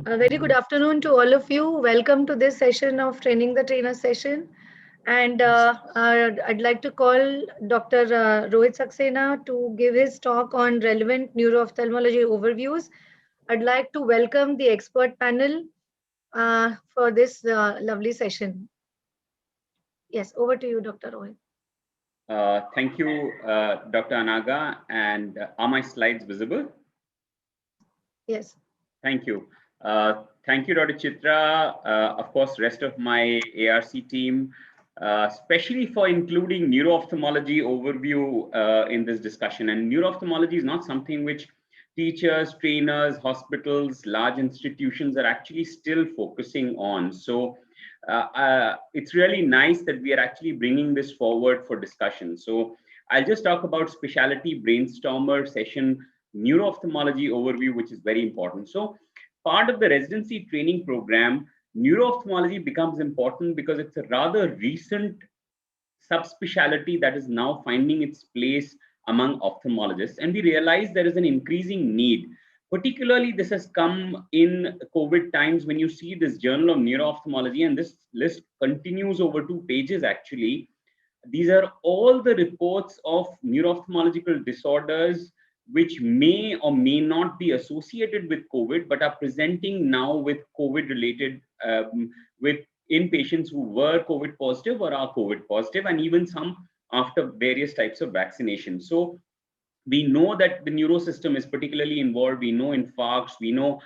A very good afternoon to all of you. Welcome to this session of Training the Trainer session. And I'd like to call Dr. Rohit Saxena to give his talk on relevant neuro-ophthalmology overviews. I'd like to welcome the expert panel for this lovely session. Yes, over to you, Dr. Rohit. Thank you, Dr. Anaga. And are my slides visible? Yes. Thank you. Thank you, Dr. Chitra. Of course, rest of my ARC team, especially for including neuro-ophthalmology overview in this discussion. And neuro-ophthalmology is not something which teachers, trainers, hospitals, large institutions are actually still focusing on. So it's really nice that we are actually bringing this forward for discussion. So I'll just talk about specialty brainstormer session neuro-ophthalmology overview, which is very important. So part of the residency training program, neuro-ophthalmology becomes important because it's a rather recent subspecialty that is now finding its place among ophthalmologists. And we realize there is an increasing need. Particularly, this has come in COVID times when you see this Journal of Neuro-Ophthalmology, and this list continues over 2 pages actually. These are all the reports of neuro-ophthalmological disorders which may or may not be associated with COVID, but are presenting now with COVID-related, in patients who were COVID positive or are COVID positive, and even some after various types of vaccination. So we know that the neuro system is particularly involved. We know infarcts, we know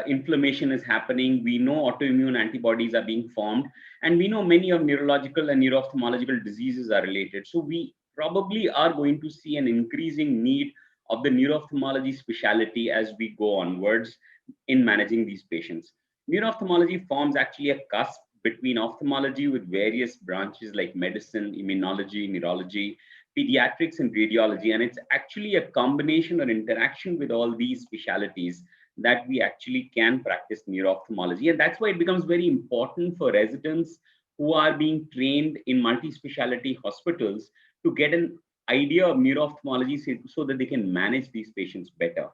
inflammation is happening, we know autoimmune antibodies are being formed, and we know many of neurological and neuro-ophthalmological diseases are related. So we probably are going to see an increasing need of the neuro-ophthalmology specialty as we go onwards in managing these patients. Neuro-ophthalmology forms actually a cusp between ophthalmology with various branches like medicine, immunology, neurology, pediatrics, and radiology. And it's actually a combination or interaction with all these specialties that we actually can practice neuro-ophthalmology. And that's why it becomes very important for residents who are being trained in multi-specialty hospitals to get an idea of neuro-ophthalmology so that they can manage these patients better.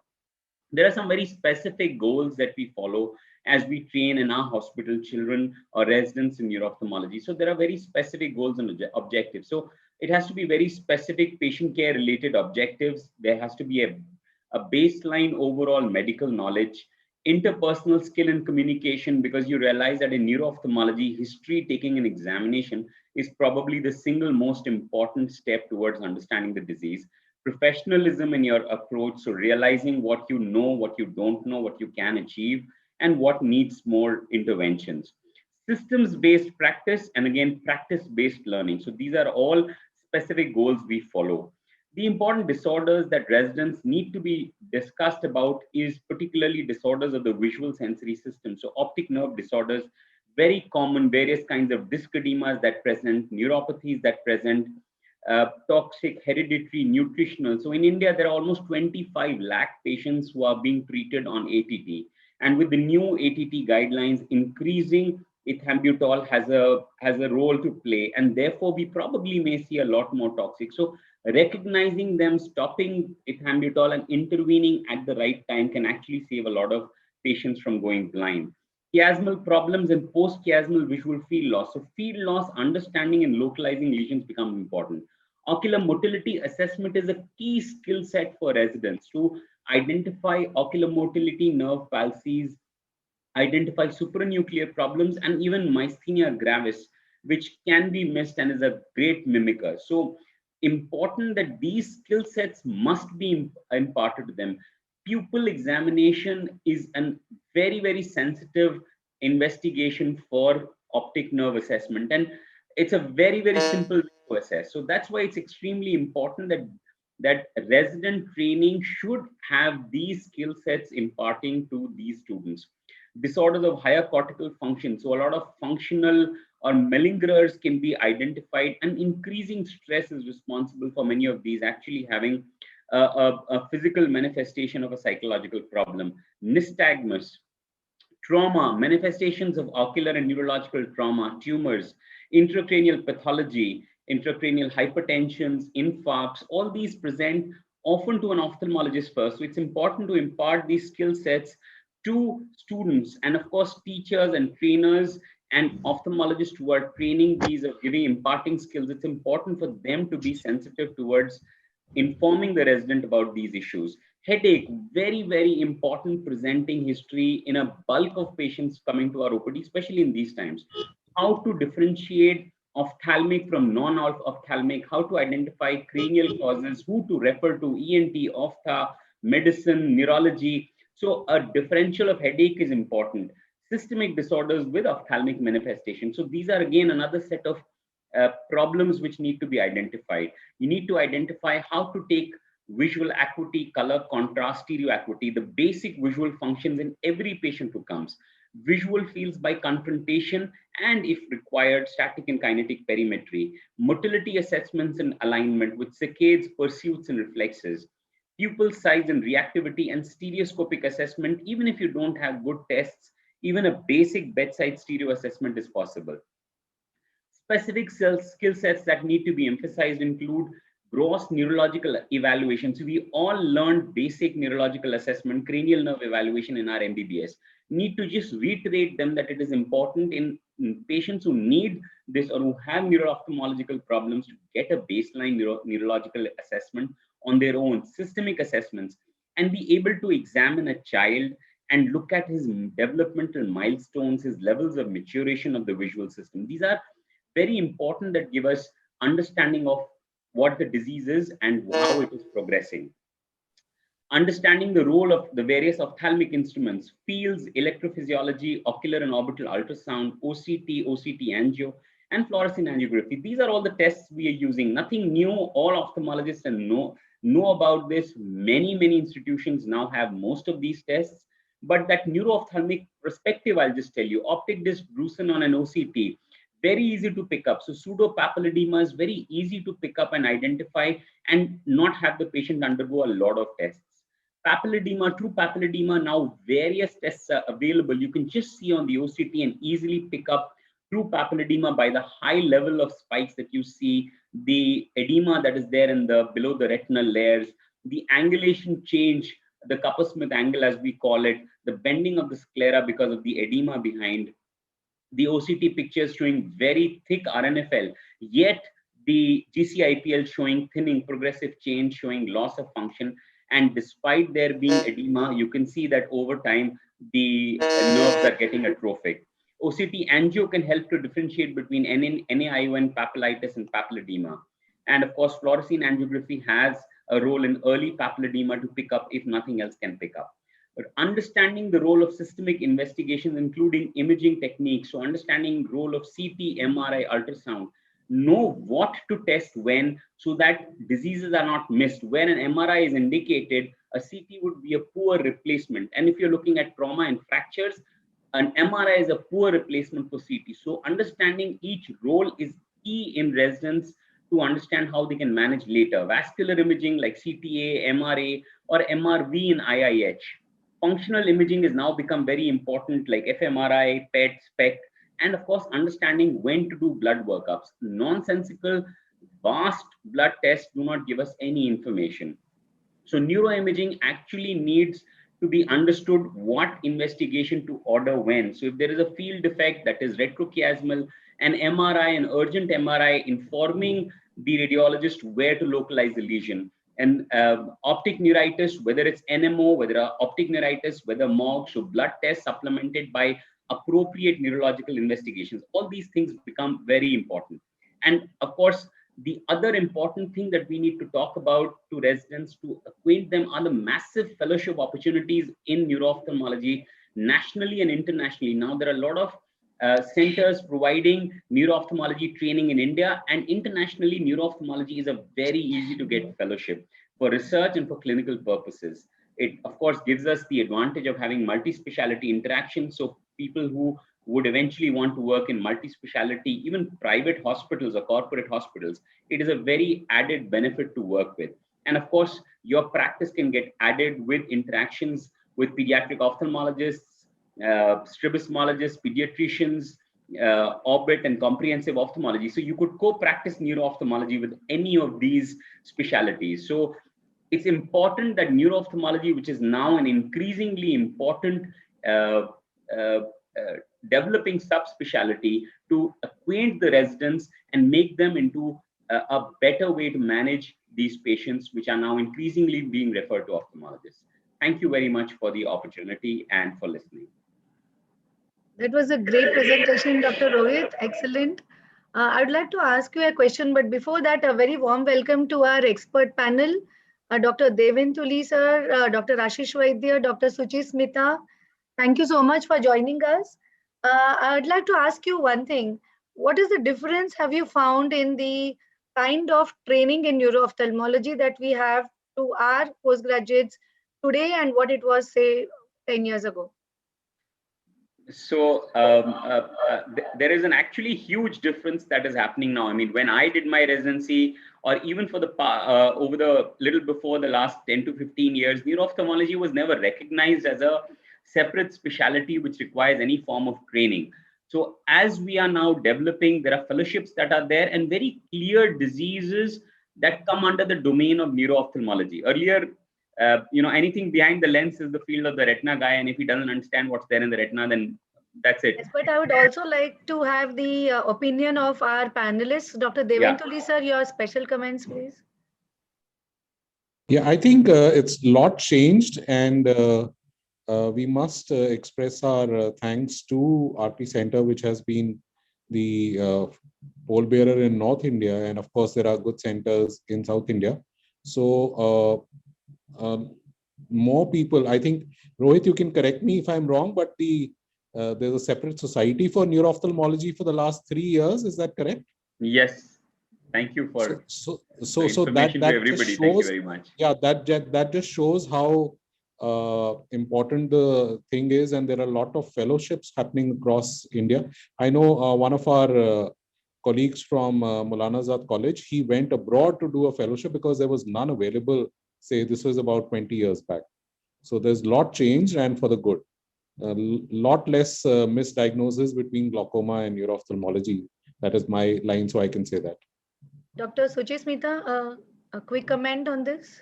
There are some very specific goals that we follow as we train in our hospital children or residents in neuro-ophthalmology. So there are very specific goals and objectives. So it has to be very specific patient care related objectives. There has to be a baseline overall medical knowledge, interpersonal skill and communication, because you realize that in neuro-ophthalmology, history taking an examination is probably the single most important step towards understanding the disease. Professionalism in your approach, so realizing what you know, what you don't know, what you can achieve, and what needs more interventions. Systems-based practice, and again, practice-based learning. So these are all specific goals we follow. The important disorders that residents need to be discussed about is particularly disorders of the visual sensory system. So optic nerve disorders, very common, various kinds of dyschedemas that present, neuropathies that present, toxic, hereditary, nutritional. So in India, there are almost 25 lakh patients who are being treated on ATT. And with the new ATT guidelines increasing, ethambutol has a role to play, and therefore we probably may see a lot more toxic. So recognizing them, stopping ethambutol and intervening at the right time can actually save a lot of patients from going blind. Chiasmal problems and post-chiasmal visual field loss. So field loss, understanding and localizing lesions become important. Ocular motility assessment is a key skill set for residents to identify ocular motility, nerve palsies, identify supranuclear problems, and even myasthenia gravis, which can be missed and is a great mimicker. So important that these skill sets must be imparted to them. Pupil examination is a very, very sensitive investigation for optic nerve assessment. And it's a very, very simple way to assess. So that's why it's extremely important that resident training should have these skill sets imparting to these students. Disorders of higher cortical function. So a lot of functional or malingerers can be identified, and increasing stress is responsible for many of these actually having a physical manifestation of a psychological problem. Nystagmus, trauma, manifestations of ocular and neurological trauma, tumors, intracranial pathology, intracranial hypertensions, infarcts, all these present often to an ophthalmologist first. So it's important to impart these skill sets to students and of course teachers and trainers and ophthalmologists who are training these or giving imparting skills, it's important for them to be sensitive towards informing the resident about these issues. Headache, very, very important presenting history in a bulk of patients coming to our OPD, especially in these times. How to differentiate ophthalmic from non-ophthalmic, how to identify cranial causes, who to refer to, ENT, ophtha, medicine, neurology. So a differential of headache is important. Systemic disorders with ophthalmic manifestation. So these are again another set of problems which need to be identified. You need to identify how to take visual acuity, color, contrast, stereo acuity, the basic visual functions in every patient who comes. Visual fields by confrontation and, if required, static and kinetic perimetry. Motility assessments and alignment with saccades, pursuits, and reflexes. Pupil size and reactivity and stereoscopic assessment. Even if you don't have good tests, even a basic bedside stereo assessment is possible. Specific skill sets that need to be emphasized include gross neurological evaluation. So we all learned basic neurological assessment, cranial nerve evaluation in our MBBS. Need to just reiterate them that it is important in patients who need this or who have neuro-ophthalmological problems to get a baseline neurological assessment on their own, systemic assessments, and be able to examine a child and look at his developmental milestones, his levels of maturation of the visual system. These are very important that give us understanding of what the disease is and how it is progressing. Understanding the role of the various ophthalmic instruments, fields, electrophysiology, ocular and orbital ultrasound, OCT angio, and fluorescein angiography. These are all the tests we are using. Nothing new. All ophthalmologists know about this. Many institutions now have most of these tests. But that neuro-ophthalmic perspective, I'll just tell you, optic disc drusen on an OCT, very easy to pick up. So pseudopapilledema is very easy to pick up and identify and not have the patient undergo a lot of tests. Papilledema, true papilledema, now various tests are available. You can just see on the OCT and easily pick up true papilledema by the high level of spikes that you see, the edema that is there in the below the retinal layers, the angulation change, the Coppersmith angle as we call it, the bending of the sclera because of the edema behind, the OCT pictures showing very thick RNFL, yet the GCIPL showing thinning, progressive change, showing loss of function. And despite there being edema, you can see that over time, the nerves are getting atrophic. OCT angio can help to differentiate between NAION, papillitis, and papilledema. And of course, fluorescein angiography has a role in early papilledema to pick up if nothing else can pick up. But understanding the role of systemic investigations, including imaging techniques, so understanding the role of CT, MRI, ultrasound, know what to test when so that diseases are not missed. Where an MRI is indicated, a CT would be a poor replacement. And if you're looking at trauma and fractures, an MRI is a poor replacement for CT. So understanding each role is key in residents to understand how they can manage later. Vascular imaging like CTA, MRA, or MRV in IIH. Functional imaging has now become very important, like fMRI, PET, SPECT, and of course, understanding when to do blood workups. Nonsensical, vast blood tests do not give us any information. So neuroimaging actually needs to be understood what investigation to order when. So if there is a field defect that is retrochiasmal, an MRI, an urgent MRI, informing the radiologist where to localize the lesion. And optic neuritis, whether it's NMO, whether optic neuritis, whether MOG, so blood tests supplemented by appropriate neurological investigations. All these things become very important. And of course, the other important thing that we need to talk about to residents to acquaint them are the massive fellowship opportunities in neuro-ophthalmology nationally and internationally. Now, there are a lot of centers providing neuro-ophthalmology training in India, and internationally, neuro-ophthalmology is a very easy to get fellowship for research and for clinical purposes. It, of course, gives us the advantage of having multi-specialty interaction. So people who would eventually want to work in multi-specialty, even private hospitals or corporate hospitals, it is a very added benefit to work with. And of course, your practice can get added with interactions with pediatric ophthalmologists, strabismologists, pediatricians, orbit and comprehensive ophthalmology. So you could co-practice neuro-ophthalmology with any of these specialties. So it's important that neuro-ophthalmology, which is now an increasingly important uh, uh, developing subspecialty to acquaint the residents and make them into a better way to manage these patients, which are now increasingly being referred to ophthalmologists. Thank you very much for the opportunity and for listening. That was a great presentation, Dr. Rohit. Excellent. I'd like to ask you a question, but before that, a very warm welcome to our expert panel, Dr. Devin Tuli sir, Dr. Ashish Vaidya, Dr. Suchi Smita. Thank you so much for joining us. I'd like to ask you one thing. What is the difference have you found in the kind of training in neuro-ophthalmology that we have to our postgraduates today and what it was, say, 10 years ago? So there is an actually huge difference that is happening now. I mean, when I did my residency, or even for the over the little before the last 10 to 15 years, neuro-ophthalmology was never recognized as a separate specialty which requires any form of training. So as we are now developing, there are fellowships that are there and very clear diseases that come under the domain of neuro-ophthalmology. Earlier, anything behind the lens is the field of the retina guy, and if he doesn't understand what's there in the retina, then that's it. Yes, but I would also like to have the opinion of our panelists. Dr. Devin Tuli sir, your special comments, please. Yeah, I think it's a lot changed, and we must express our thanks to RP Center, which has been the pallbearer in North India, and of course there are good centers in South India. So more people, I think, Rohit, you can correct me if I'm wrong, but there's a separate society for neuro-ophthalmology for the last 3 years. Is that correct? Yes. Thank you for so that to everybody. Thank you very much. Yeah, that just shows how important the thing is, and there are a lot of fellowships happening across India. I know one of our colleagues from Maulana Azad College, he went abroad to do a fellowship because there was none available. Say this was about 20 years back. So there's a lot changed, and for the good. A lot less misdiagnosis between glaucoma and neuro-ophthalmology. That is my line, so I can say that. Dr. Suchi Smita, a quick comment on this?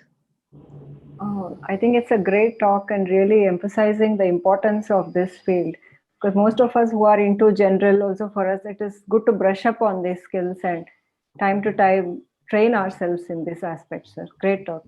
I think it's a great talk and really emphasizing the importance of this field. Because most of us who are into general, also for us, it is good to brush up on these skills and time to time train ourselves in this aspect, sir. Great talk.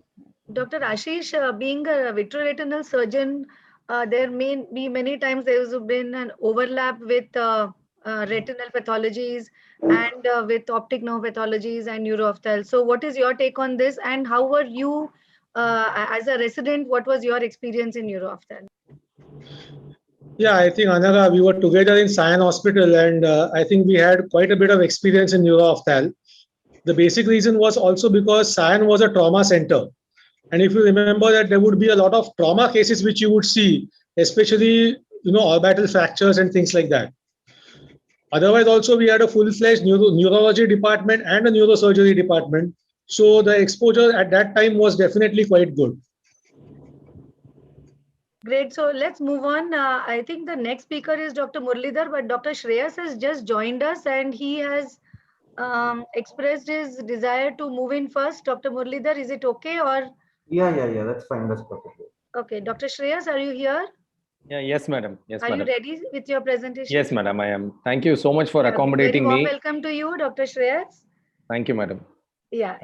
Dr. Ashish, being a vitreoretinal surgeon, there may be many times there's been an overlap with retinal pathologies and with optic nerve pathologies and neuroophthalmology. So what is your take on this, and how were you as a resident, what was your experience in neuroophthalmology? Yeah, I think, Anagha, we were together in Sion Hospital, and I think we had quite a bit of experience in neuroophthalmology. The basic reason was also because Sion was a trauma center. And if you remember that there would be a lot of trauma cases which you would see, especially, orbital fractures and things like that. Otherwise, also we had a full-fledged neurology department and a neurosurgery department. So the exposure at that time was definitely quite good. Great. So let's move on. I think the next speaker is Dr. Muralidhar, but Dr. Shreyas has just joined us and he has expressed his desire to move in first. Dr. Muralidhar, is it okay or? Yeah, that's fine. That's perfect. Okay. Dr. Shreyas, are you here? Yeah, yes, madam. Yes, are madam. you ready with your presentation? Yes, madam, I am. Thank you so much for accommodating very warm me. Welcome to you, Dr. Shreyas. Thank you, madam. Yeah.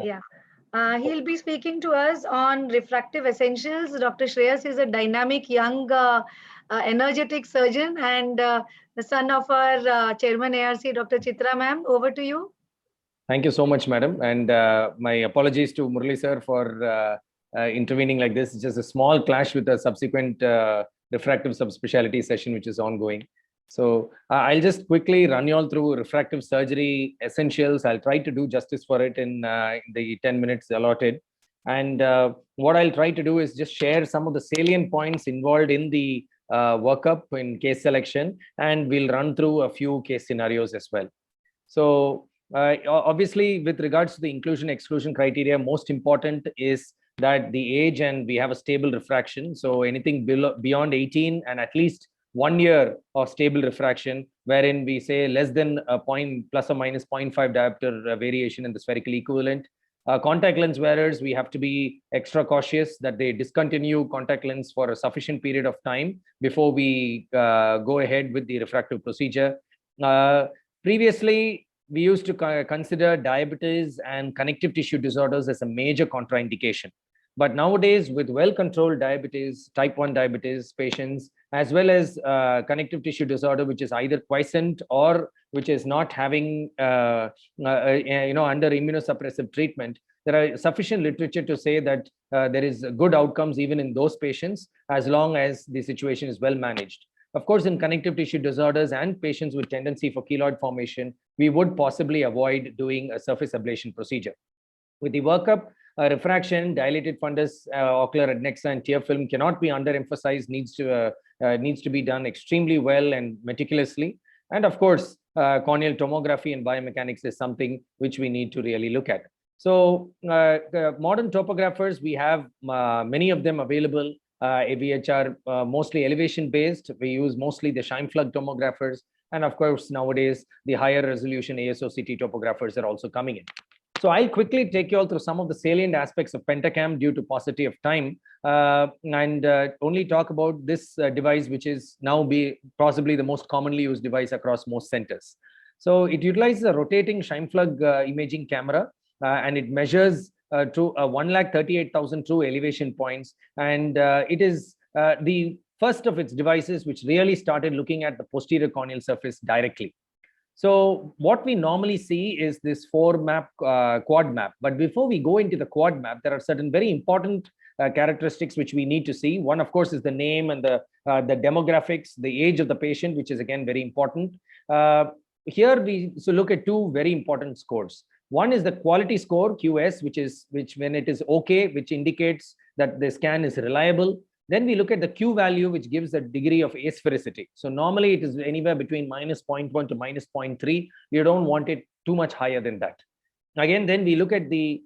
He'll be speaking to us on refractive essentials. Dr. Shreyas is a dynamic, young, energetic surgeon and the son of our chairman ARC, Dr. Chitra ma'am. Over to you. Thank you so much, madam. And my apologies to Murali sir for intervening like this. It's just a small clash with the subsequent refractive subspecialty session, which is ongoing. So I'll just quickly run you all through refractive surgery essentials. I'll try to do justice for it in the 10 minutes allotted. And what I'll try to do is just share some of the salient points involved in the workup in case selection, and we'll run through a few case scenarios as well. So obviously, with regards to the inclusion exclusion criteria, most important is that the age and we have a stable refraction. So anything beyond 18 and at least 1 year of stable refraction, wherein we say less than a point plus or minus 0.5 diopter variation in the spherical equivalent. Contact lens wearers, we have to be extra cautious that they discontinue contact lens for a sufficient period of time before we go ahead with the refractive procedure. Previously, we used to consider diabetes and connective tissue disorders as a major contraindication. But nowadays, with well-controlled diabetes, type 1 diabetes patients, as well as connective tissue disorder, which is either quiescent or which is not having, under immunosuppressive treatment, there are sufficient literature to say that there is good outcomes even in those patients, as long as the situation is well managed. Of course, in connective tissue disorders and patients with tendency for keloid formation, we would possibly avoid doing a surface ablation procedure. With the workup, refraction, dilated fundus, ocular adnexa, and tear film cannot be underemphasized, needs to be done extremely well and meticulously. And of course, corneal tomography and biomechanics is something which we need to really look at. So modern topographers, we have many of them available, which are mostly elevation based. We use mostly the Scheimpflug tomographers. And of course, nowadays, the higher resolution ASOCT topographers are also coming in. So I'll quickly take you all through some of the salient aspects of Pentacam due to paucity of time, and only talk about this device, which is now possibly the most commonly used device across most centers. So it utilizes a rotating Scheimpflug imaging camera, and it measures to 138,000 true elevation points. And it is the first of its devices which really started looking at the posterior corneal surface directly. So what we normally see is this 4-map quad map. But before we go into the quad map, there are certain very important characteristics which we need to see. One, of course, is the name and the demographics, the age of the patient, which is again very important. Here we look at two very important scores. One is the quality score, QS, which when it is okay, which indicates that the scan is reliable. Then we look at the Q value, which gives the degree of asphericity. So normally it is anywhere between -0.1 to -0.3. You don't want it too much higher than that. Again, then we look at the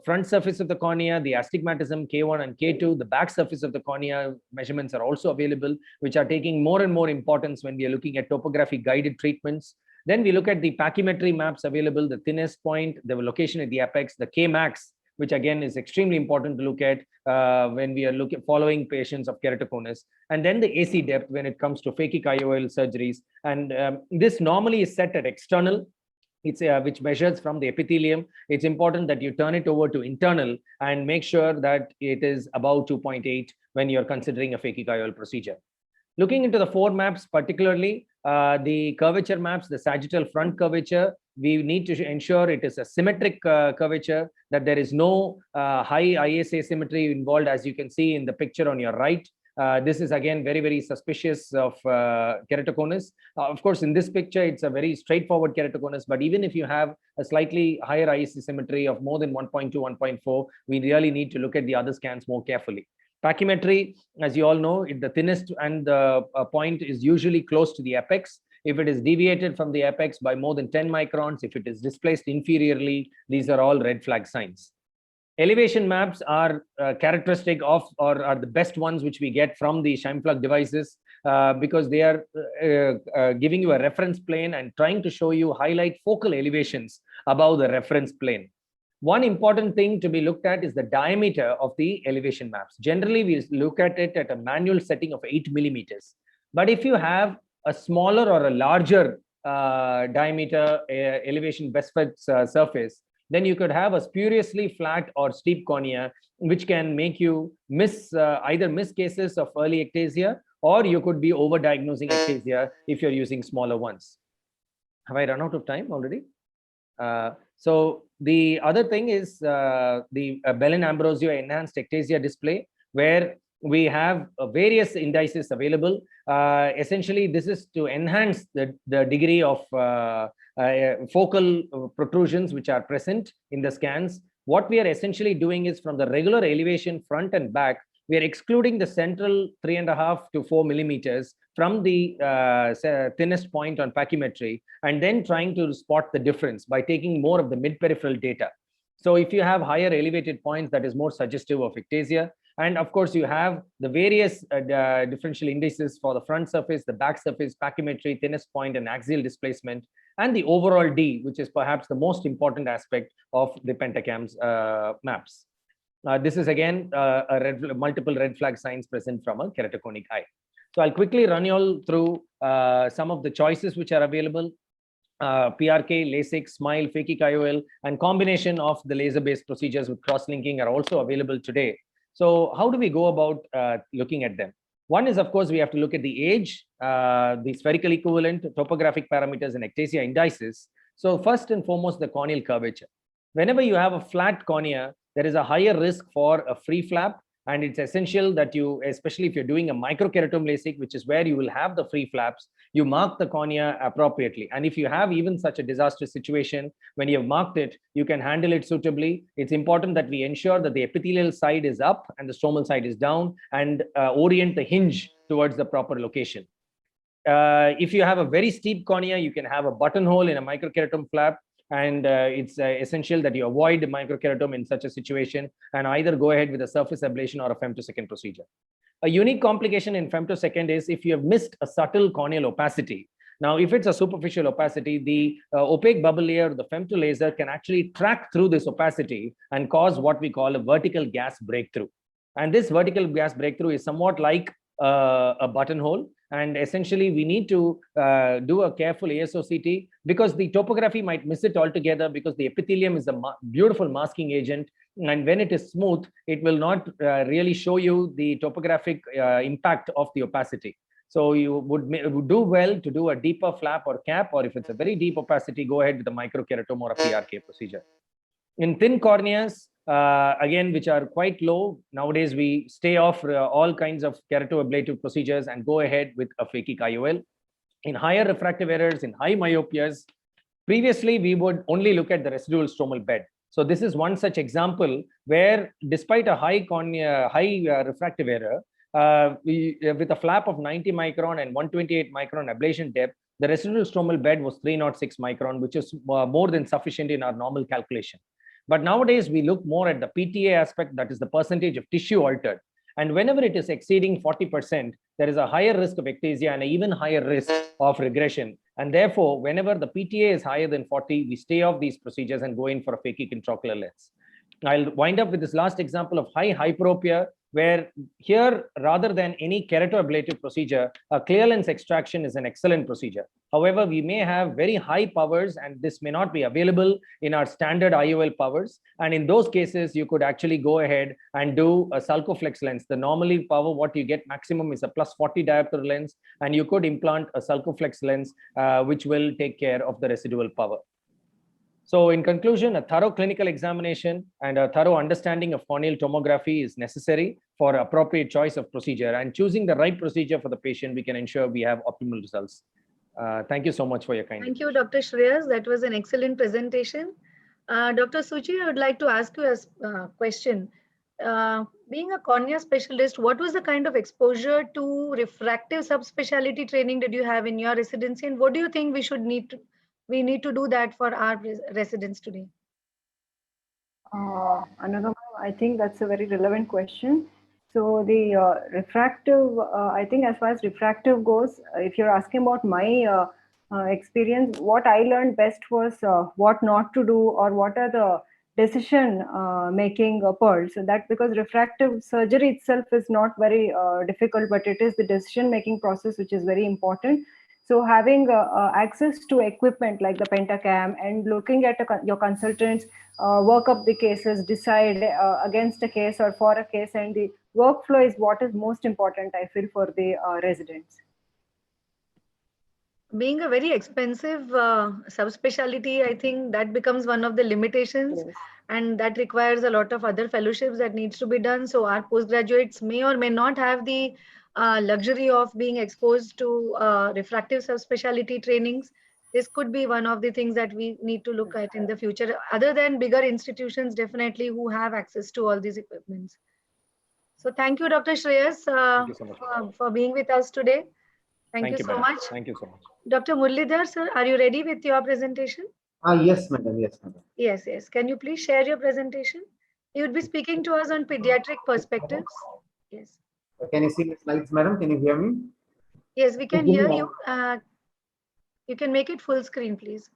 front surface of the cornea, the astigmatism K1 and K2. The back surface of the cornea measurements are also available, which are taking more and more importance when we are looking at topography guided treatments. Then we look at the pachymetry maps available, the thinnest point, the location at the apex, the Kmax, which again is extremely important to look at when we are following patients of keratoconus, and then the AC depth when it comes to phakic IOL surgeries. And this normally is set at external, which measures from the epithelium. It's important that you turn it over to internal and make sure that it is above 2.8 when you're considering a phakic IOL procedure. Looking into the 4 maps, particularly the curvature maps, the sagittal front curvature, we need to ensure it is a symmetric curvature, that there is no high IS asymmetry involved, as you can see in the picture on your right. This is again very, very suspicious of keratoconus. Of course, in this picture, it's a very straightforward keratoconus, but even if you have a slightly higher IS asymmetry of more than 1.2, 1.4, we really need to look at the other scans more carefully. Pachymetry, as you all know, the thinnest and the point is usually close to the apex. If it is deviated from the apex by more than 10 microns, if it is displaced inferiorly, these are all red flag signs. Elevation maps are characteristic of, or are the best ones which we get from the Scheimpflug devices, because they are giving you a reference plane and trying to show you highlight focal elevations above the reference plane. One important thing to be looked at is the diameter of the elevation maps. Generally, we look at it at a manual setting of 8 millimeters. But if you have a smaller or a larger diameter elevation Westford surface, then you could have a spuriously flat or steep cornea, which can make you either miss cases of early ectasia, or you could be overdiagnosing ectasia if you're using smaller ones. Have I run out of time already? So the other thing is the Bellin-Ambrosio enhanced ectasia display, where we have various indices available. Essentially, this is to enhance the degree of focal protrusions which are present in the scans. What we are essentially doing is, from the regular elevation front and back, we are excluding the central 3.5 to 4 millimeters from the thinnest point on pachymetry, and then trying to spot the difference by taking more of the mid-peripheral data. So if you have higher elevated points, that is more suggestive of ectasia. And of course, you have the various differential indices for the front surface, the back surface, pachymetry, thinnest point, and axial displacement. and the overall D, which is perhaps the most important aspect of the Pentacam's maps. This is again multiple red flag signs present from a keratoconic eye. So I'll quickly run you all through some of the choices which are available. PRK, LASIK, SMILE, phakic IOL, and combination of the laser-based procedures with cross-linking are also available today. So how do we go about looking at them? One is, of course, we have to look at the age, the spherical equivalent, topographic parameters, and ectasia indices. So first and foremost, the corneal curvature. Whenever you have a flat cornea, there is a higher risk for a free flap. And it's essential that you, especially if you're doing a microkeratome LASIK, which is where you will have the free flaps, you mark the cornea appropriately. And if you have even such a disastrous situation, when you have marked it, you can handle it suitably. It's important that we ensure that the epithelial side is up and the stromal side is down, and orient the hinge towards the proper location. If you have a very steep cornea, you can have a buttonhole in a microkeratome flap. And it's essential that you avoid the microkeratome in such a situation and either go ahead with a surface ablation or a femtosecond procedure. A unique complication in femtosecond is if you have missed a subtle corneal opacity. Now, if it's a superficial opacity, the opaque bubble layer, the femto laser can actually track through this opacity and cause what we call a vertical gas breakthrough. And this vertical gas breakthrough is somewhat like a buttonhole. And essentially, we need to do a careful ASOCT because the topography might miss it altogether because the epithelium is a beautiful masking agent. And when it is smooth, it will not really show you the topographic impact of the opacity. So you would do well to do a deeper flap or cap, or if it's a very deep opacity, go ahead with a microkeratome or a PRK procedure. In thin corneas, again, which are quite low, nowadays we stay off all kinds of keratoablative procedures and go ahead with a phakic IOL. In higher refractive errors, in high myopias, previously we would only look at the residual stromal bed. So this is one such example where, despite a high refractive error, with a flap of 90 micron and 128 micron ablation depth, the residual stromal bed was 306 micron, which is more than sufficient in our normal calculation. But nowadays, we look more at the PTA aspect, that is the percentage of tissue altered. And whenever it is exceeding 40%, there is a higher risk of ectasia and an even higher risk of regression. And therefore, whenever the PTA is higher than 40, we stay off these procedures and go in for a phakic intraocular lens. I'll wind up with this last example of high hyperopia, where here, rather than any keratoablative procedure, a clear lens extraction is an excellent procedure. However, we may have very high powers, and this may not be available in our standard IOL powers. And in those cases, you could actually go ahead and do a Sulcoflex lens. The normally power, what you get maximum is a +40 diopter lens, and you could implant a Sulcoflex lens, which will take care of the residual power. So in conclusion, a thorough clinical examination and a thorough understanding of corneal tomography is necessary for appropriate choice of procedure, and choosing the right procedure for the patient, we can ensure we have optimal results. Thank you so much for your kind. Thank you, Dr. Shreyas. That was an excellent presentation. Dr. Suchi, I would like to ask you a question. Being a cornea specialist, what was the kind of exposure to refractive subspecialty training did you have in your residency, and what do you think we need to do that for our residents today? Another, I think that's a very relevant question. So the refractive, I think as far as refractive goes, if you're asking about my experience, what I learned best was what not to do, or what are the decision making pearls. So that, because refractive surgery itself is not very difficult, but it is the decision making process which is very important. So having access to equipment like the Pentacam and looking at your consultants, work up the cases, decide against a case or for a case, and the workflow is what is most important, I feel, for the residents. Being a very expensive subspecialty, I think that becomes one of the limitations. Yes. And that requires a lot of other fellowships that needs to be done. So our postgraduates may or may not have the luxury of being exposed to refractive subspecialty trainings. This could be one of the things that we need to look at in the future, other than bigger institutions, definitely, who have access to all these equipments. So thank you, Dr. Shreyas, so for being with us today. Thank you so much. Thank you so much. Dr. Muralidhar, sir, are you ready with your presentation? Yes, madam. Yes, madam. Yes, yes. Can you please share your presentation? You would be speaking to us on pediatric perspectives. Yes. Can you see the slides, madam? Can you hear me? Yes, we can hear you. You can make it full screen, please.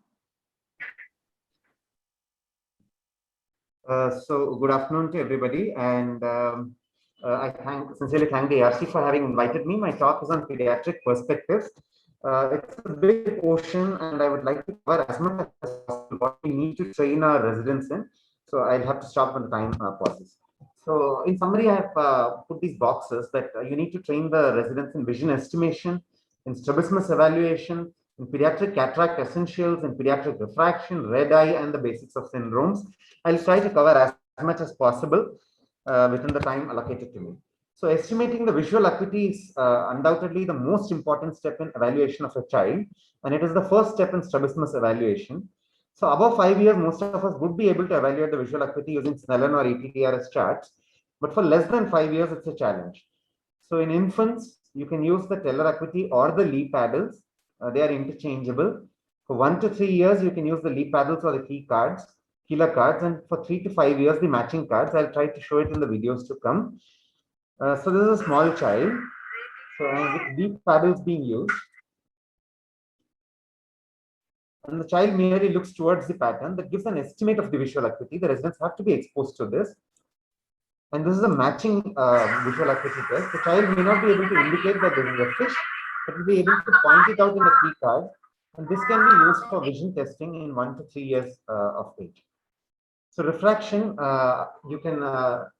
So good afternoon to everybody, and I sincerely thank the ARC for having invited me. My talk is on pediatric perspectives. It's a big ocean, and I would like to cover as much as possible what we need to train our residents in. So I'll have to stop when the time pauses. So in summary, I have put these boxes that you need to train the residents in vision estimation, in strabismus evaluation, in pediatric cataract essentials, in pediatric refraction, red eye, and the basics of syndromes. I'll try to cover as much as possible within the time allocated to me. So estimating the visual acuity is undoubtedly the most important step in evaluation of a child, and it is the first step in strabismus evaluation. So above 5 years, most of us would be able to evaluate the visual acuity using Snellen or ETDRS charts, but for less than 5 years, it's a challenge. So in infants, you can use the teller acuity or the Lee paddles. They are interchangeable. For 1 to 3 years, you can use the Lee paddles or the Keeler cards, and for 3 to 5 years, the matching cards. I'll try to show it in the videos to come. So this is a small child. So with Lee paddles being used, and the child merely looks towards the pattern that gives an estimate of the visual acuity. The residents have to be exposed to this. And this is a matching visual acuity test. The child may not be able to indicate that this is a fish, but will be able to point it out in the key card. And this can be used for vision testing in 1 to 3 years of age. So refraction,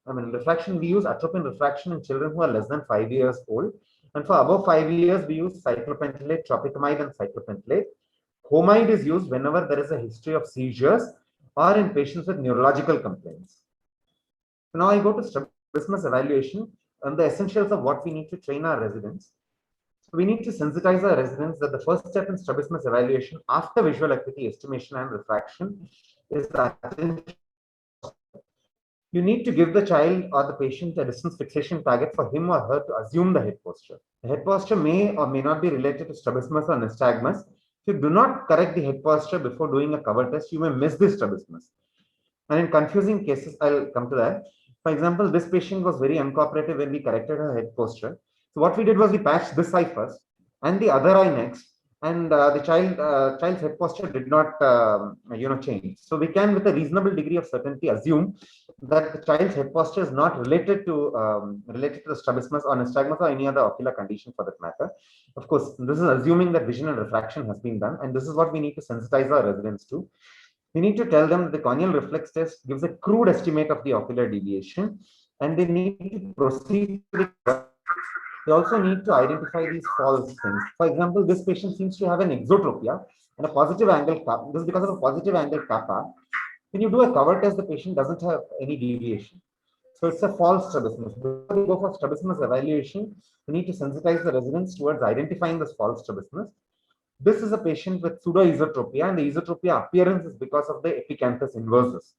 refraction, we use atropine refraction in children who are less than 5 years old. And for above 5 years, we use cyclopentolate, tropicamide, and cyclopentolate. Homide is used whenever there is a history of seizures or in patients with neurological complaints. So now I go to strabismus evaluation and the essentials of what we need to train our residents. So we need to sensitize our residents that the first step in strabismus evaluation after visual acuity estimation and refraction is the attention. You need to give the child or the patient a distance fixation target for him or her to assume the head posture. The head posture may or may not be related to strabismus or nystagmus. If you do not correct the head posture before doing a cover test, you may miss the strabismus. And in confusing cases, I'll come to that. For example, this patient was very uncooperative when we corrected her head posture. So what we did was we patched this eye first and the other eye next, and the child's head posture did not change. So we can, with a reasonable degree of certainty, assume that the child's head posture is not related to the strabismus or nystagmus or any other ocular condition for that matter. Of course, this is assuming that vision and refraction has been done, and this is what we need to sensitize our residents to. We need to tell them that the corneal reflex test gives a crude estimate of the ocular deviation, and they need to proceed. They also need to identify these false things. For example, this patient seems to have an exotropia and a positive angle kappa. This is because of a positive angle kappa. When you do a cover test, the patient doesn't have any deviation. So it's a false strabismus. Before we go for strabismus evaluation, we need to sensitize the residents towards identifying this false strabismus. This is a patient with pseudoesotropia, and the esotropia appearance is because of the epicanthus inversus.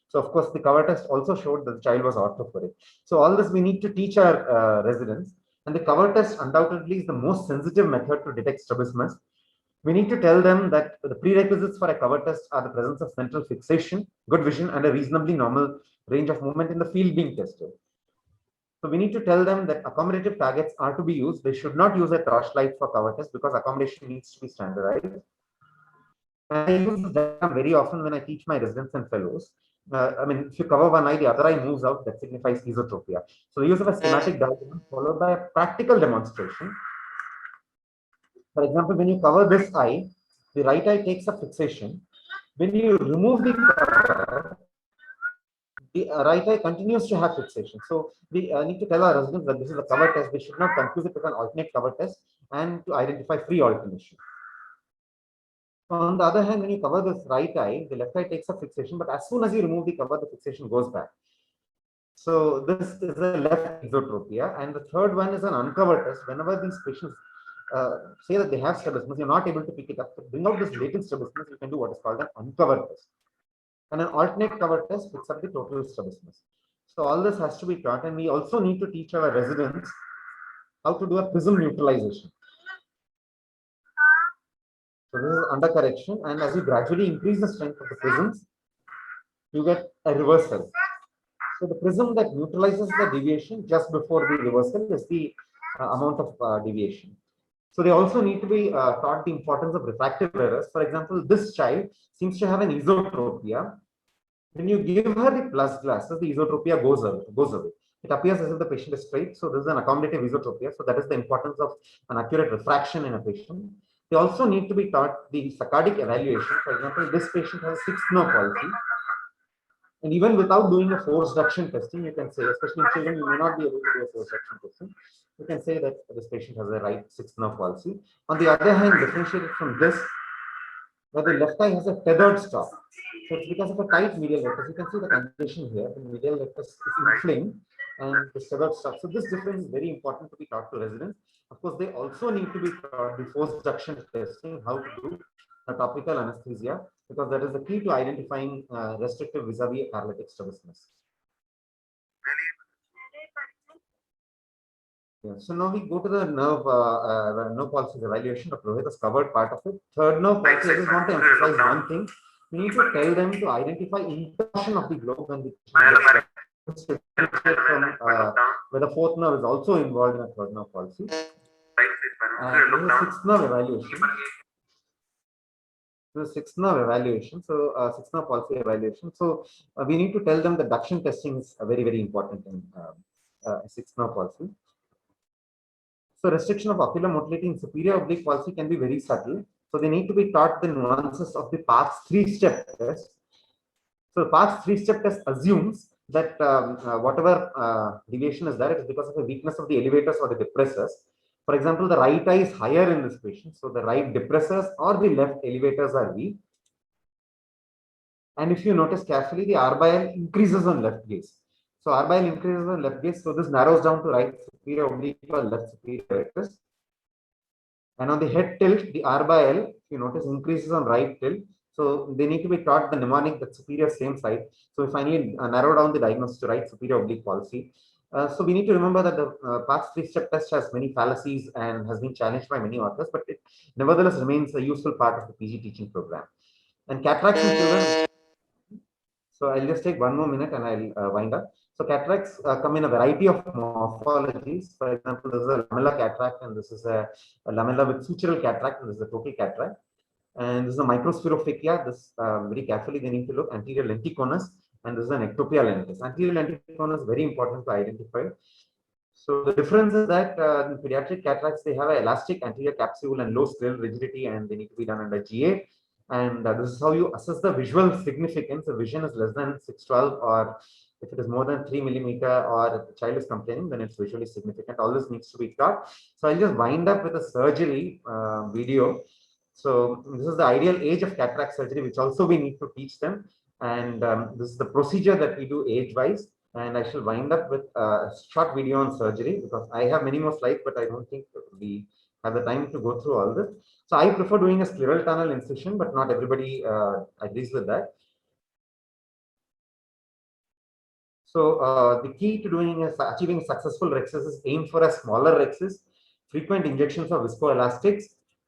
So, of course, the cover test also showed that the child was orthophoric. So, all this we need to teach our residents, and the cover test undoubtedly is the most sensitive method to detect strabismus. We need to tell them that the prerequisites for a cover test are the presence of central fixation, good vision, and a reasonably normal range of movement in the field being tested. So we need to tell them that accommodative targets are to be used. They should not use a torchlight for cover test because accommodation needs to be standardized. And I use this diagram very often when I teach my residents and fellows. If you cover one eye, the other eye moves out, that signifies esotropia. So the use of a schematic diagram followed by a practical demonstration. For example, when you cover this eye, the right eye takes a fixation. When you remove the cover, the right eye continues to have fixation. So we need to tell our residents that this is a cover test. They should not confuse it with an alternate cover test and to identify free alternation. On the other hand, when you cover this right eye, the left eye takes a fixation, but as soon as you remove the cover, the fixation goes back. So this is a left exotropia. And the third one is an uncovered test. Whenever these patients say that they have strabismus, you're not able to pick it up. To bring out this latent strabismus, you can do what is called an uncovered test. And an alternate cover test picks up the total strabismus. So all this has to be taught, and we also need to teach our residents how to do a prism neutralization. So this is under correction, and as you gradually increase the strength of the prisms, you get a reversal. So the prism that neutralizes the deviation just before the reversal is the amount of deviation. So they also need to be taught the importance of refractive errors. For example, this child seems to have an esotropia. When you give her the plus glasses, the esotropia goes away. It appears as if the patient is straight. So this is an accommodative esotropia. So that is the importance of an accurate refraction in a patient. They also need to be taught the saccadic evaluation. For example, this patient has a sixth nerve palsy. And even without doing a force reduction testing, you can say, especially in children, you may not be able to do a force reduction testing. You can say that this patient has a right sixth nerve palsy. On the other hand, differentiated from this, where the left eye has a tethered stop. So it's because of a tight medial rectus. You can see the condition here. The medial rectus is inflamed and the tethered stop. So this difference is very important to be taught to residents. Of course, they also need to be taught the force reduction testing, how to do a topical anesthesia, because that is the key to identifying restrictive vis-a-vis paralytic strabismus. Yeah, so now we go to the nerve palsy evaluation. Dr. Rohit has covered part of it. Third nerve palsy, I just want to emphasize one thing. We need to tell them to identify intorsion of the globe when the from where the fourth nerve is also involved in a third nerve palsy. Sixth nerve evaluation. The sixth nerve evaluation. So sixth nerve palsy evaluation. So we need to tell them that duction testing is very, very important in sixth nerve palsy. So restriction of ocular motility in superior oblique palsy can be very subtle. So they need to be taught the nuances of the Parkes three-step test. So the Parkes three-step test assumes that whatever deviation is there, it is because of the weakness of the elevators or the depressors. For example, the right eye is higher in this patient. So the right depressors or the left elevators are weak. And if you notice carefully, the RBIL increases on left gaze. So RBIL increases on left gaze. So this narrows down to right superior oblique or left superior rectus. And on the head tilt, the RBIL, if you notice, increases on right tilt. So they need to be taught the mnemonic that superior same side. So we finally narrow down the diagnosis to right superior oblique palsy. So we need to remember that the Parkes three-step test has many fallacies and has been challenged by many authors, but it nevertheless remains a useful part of the PG teaching program. And cataracts in children. So I'll just take one more minute and I'll wind up. So cataracts come in a variety of morphologies. For example, this is a lamellar cataract, and this is a lamella with sutural cataract, and this is a total cataract. And this is a microspherophakia. This very carefully they need to look. Anterior lenticonus, and this is an ectopia lentis. Anterior lenticonus is very important to identify. So the difference is that in pediatric cataracts, they have an elastic anterior capsule and low scleral rigidity, and they need to be done under GA. And this is how you assess the visual significance. The vision is less than 612, or if it is more than 3 millimeter, or if the child is complaining, then it's visually significant. All this needs to be taught. So I'll just wind up with a surgery video. So this is the ideal age of cataract surgery, which also we need to teach them. And this is the procedure that we do age-wise. And I shall wind up with a short video on surgery, because I have many more slides, but I don't think we have the time to go through all this. So I prefer doing a scleral tunnel incision, but not everybody agrees with that. So the key to doing is achieving successful rhexis is aim for a smaller rhexis, frequent injections of viscoelastics,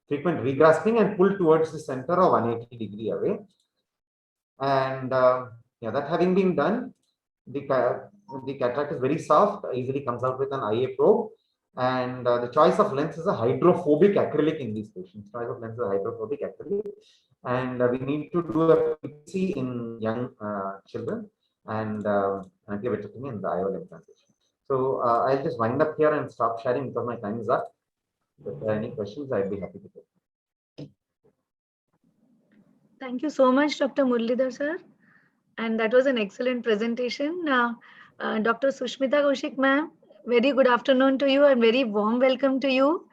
frequent regrasping, and pull towards the center or 180 degree away. And yeah, that having been done, the cataract is very soft, easily comes out with an IA probe. And the choice of lens is a hydrophobic acrylic in these patients. Choice of lens is a hydrophobic acrylic. And we need to do a PPC in young children, and anti-vitrectomy and the IOL implantation. So I'll just wind up here and stop sharing because my time is up. If there are any questions, I'd be happy to take. Thank you so much, Dr. Muralidhar sir. And that was an excellent presentation. Dr. Sushmita Kaushik ma'am, very good afternoon to you and very warm welcome to you.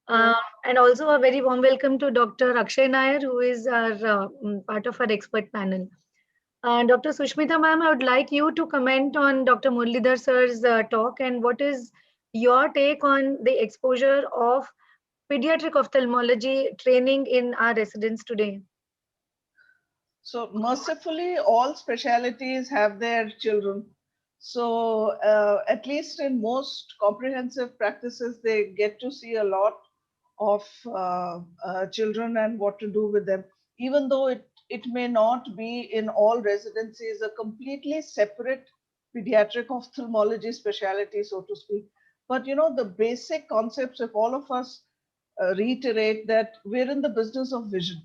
And also a very warm welcome to Dr. Akshay Nair, who is our part of our expert panel. Dr. Sushmita ma'am, I would like you to comment on Dr. Muralidhar sir's talk, and what is your take on the exposure of pediatric ophthalmology training in our residents today? So mercifully, all specialities have their children. So at least in most comprehensive practices, they get to see a lot of children and what to do with them, even though it may not be in all residencies a completely separate pediatric ophthalmology specialty, so to speak. But you know, the basic concepts, if all of us reiterate that we're in the business of vision.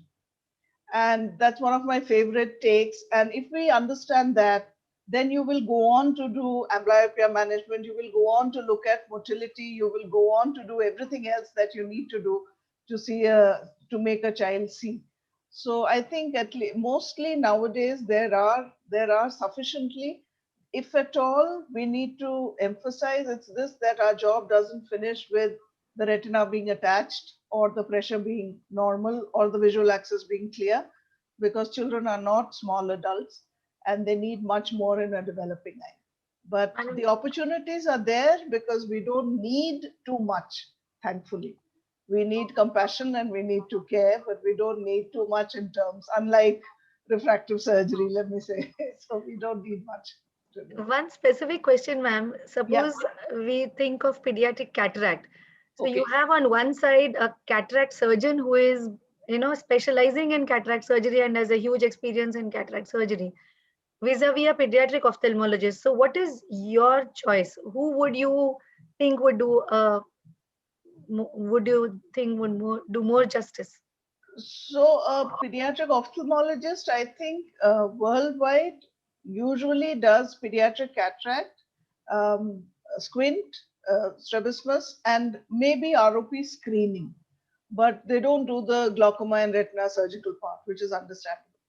And that's one of my favorite takes. And if we understand that, then you will go on to do amblyopia management, you will go on to look at motility, you will go on to do everything else that you need to do to see to make a child see. So I think mostly nowadays there are sufficiently, if at all, we need to emphasize it's this, that our job doesn't finish with the retina being attached or the pressure being normal or the visual axis being clear, because children are not small adults and they need much more in a developing eye. But the opportunities are there because we don't need too much, thankfully. We need compassion and we need to care, but we don't need too much in terms, unlike refractive surgery, let me say. So we don't need much. One specific question, ma'am. Suppose we think of pediatric cataract. So you have on one side a cataract surgeon who is, specializing in cataract surgery and has a huge experience in cataract surgery, vis-a-vis a pediatric ophthalmologist. So what is your choice? Who would you think would do do more justice? So a pediatric ophthalmologist, I think worldwide usually does pediatric cataract, squint, strabismus, and maybe ROP screening, but they don't do the glaucoma and retina surgical part, which is understandable.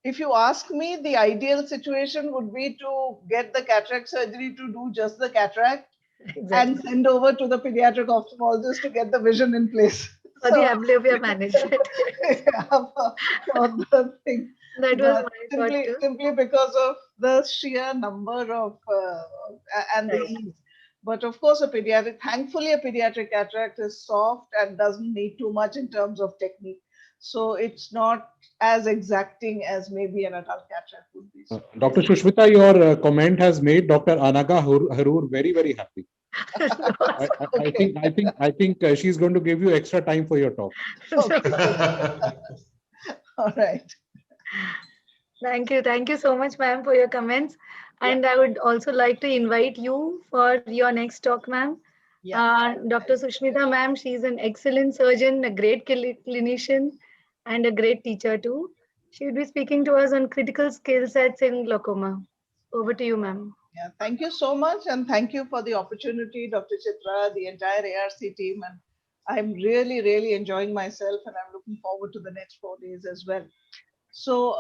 If you ask me, the ideal situation would be to get the cataract surgery to do just the cataract and send over to the pediatric ophthalmologist to get the vision in place. For the amblyopia management. For the thing. That was my thought too. Simply because of the sheer number of and the ease. But of course, thankfully, a pediatric cataract is soft and doesn't need too much in terms of technique. So it's not as exacting as maybe an adult cataract would be. Dr. Shushmita, your comment has made Dr. Anaga Harur very, very happy. I think she's going to give you extra time for your talk. All right. Thank you so much, ma'am, for your comments. And I would also like to invite you for your next talk, ma'am. Dr. Sushmita, ma'am, she's an excellent surgeon, a great clinician, and a great teacher too. She will be speaking to us on critical skill sets in glaucoma. Over to you, ma'am. Yeah, thank you so much. And thank you for the opportunity, Dr. Chitra, the entire ARC team. And I'm really, really enjoying myself and I'm looking forward to the next 4 days as well. So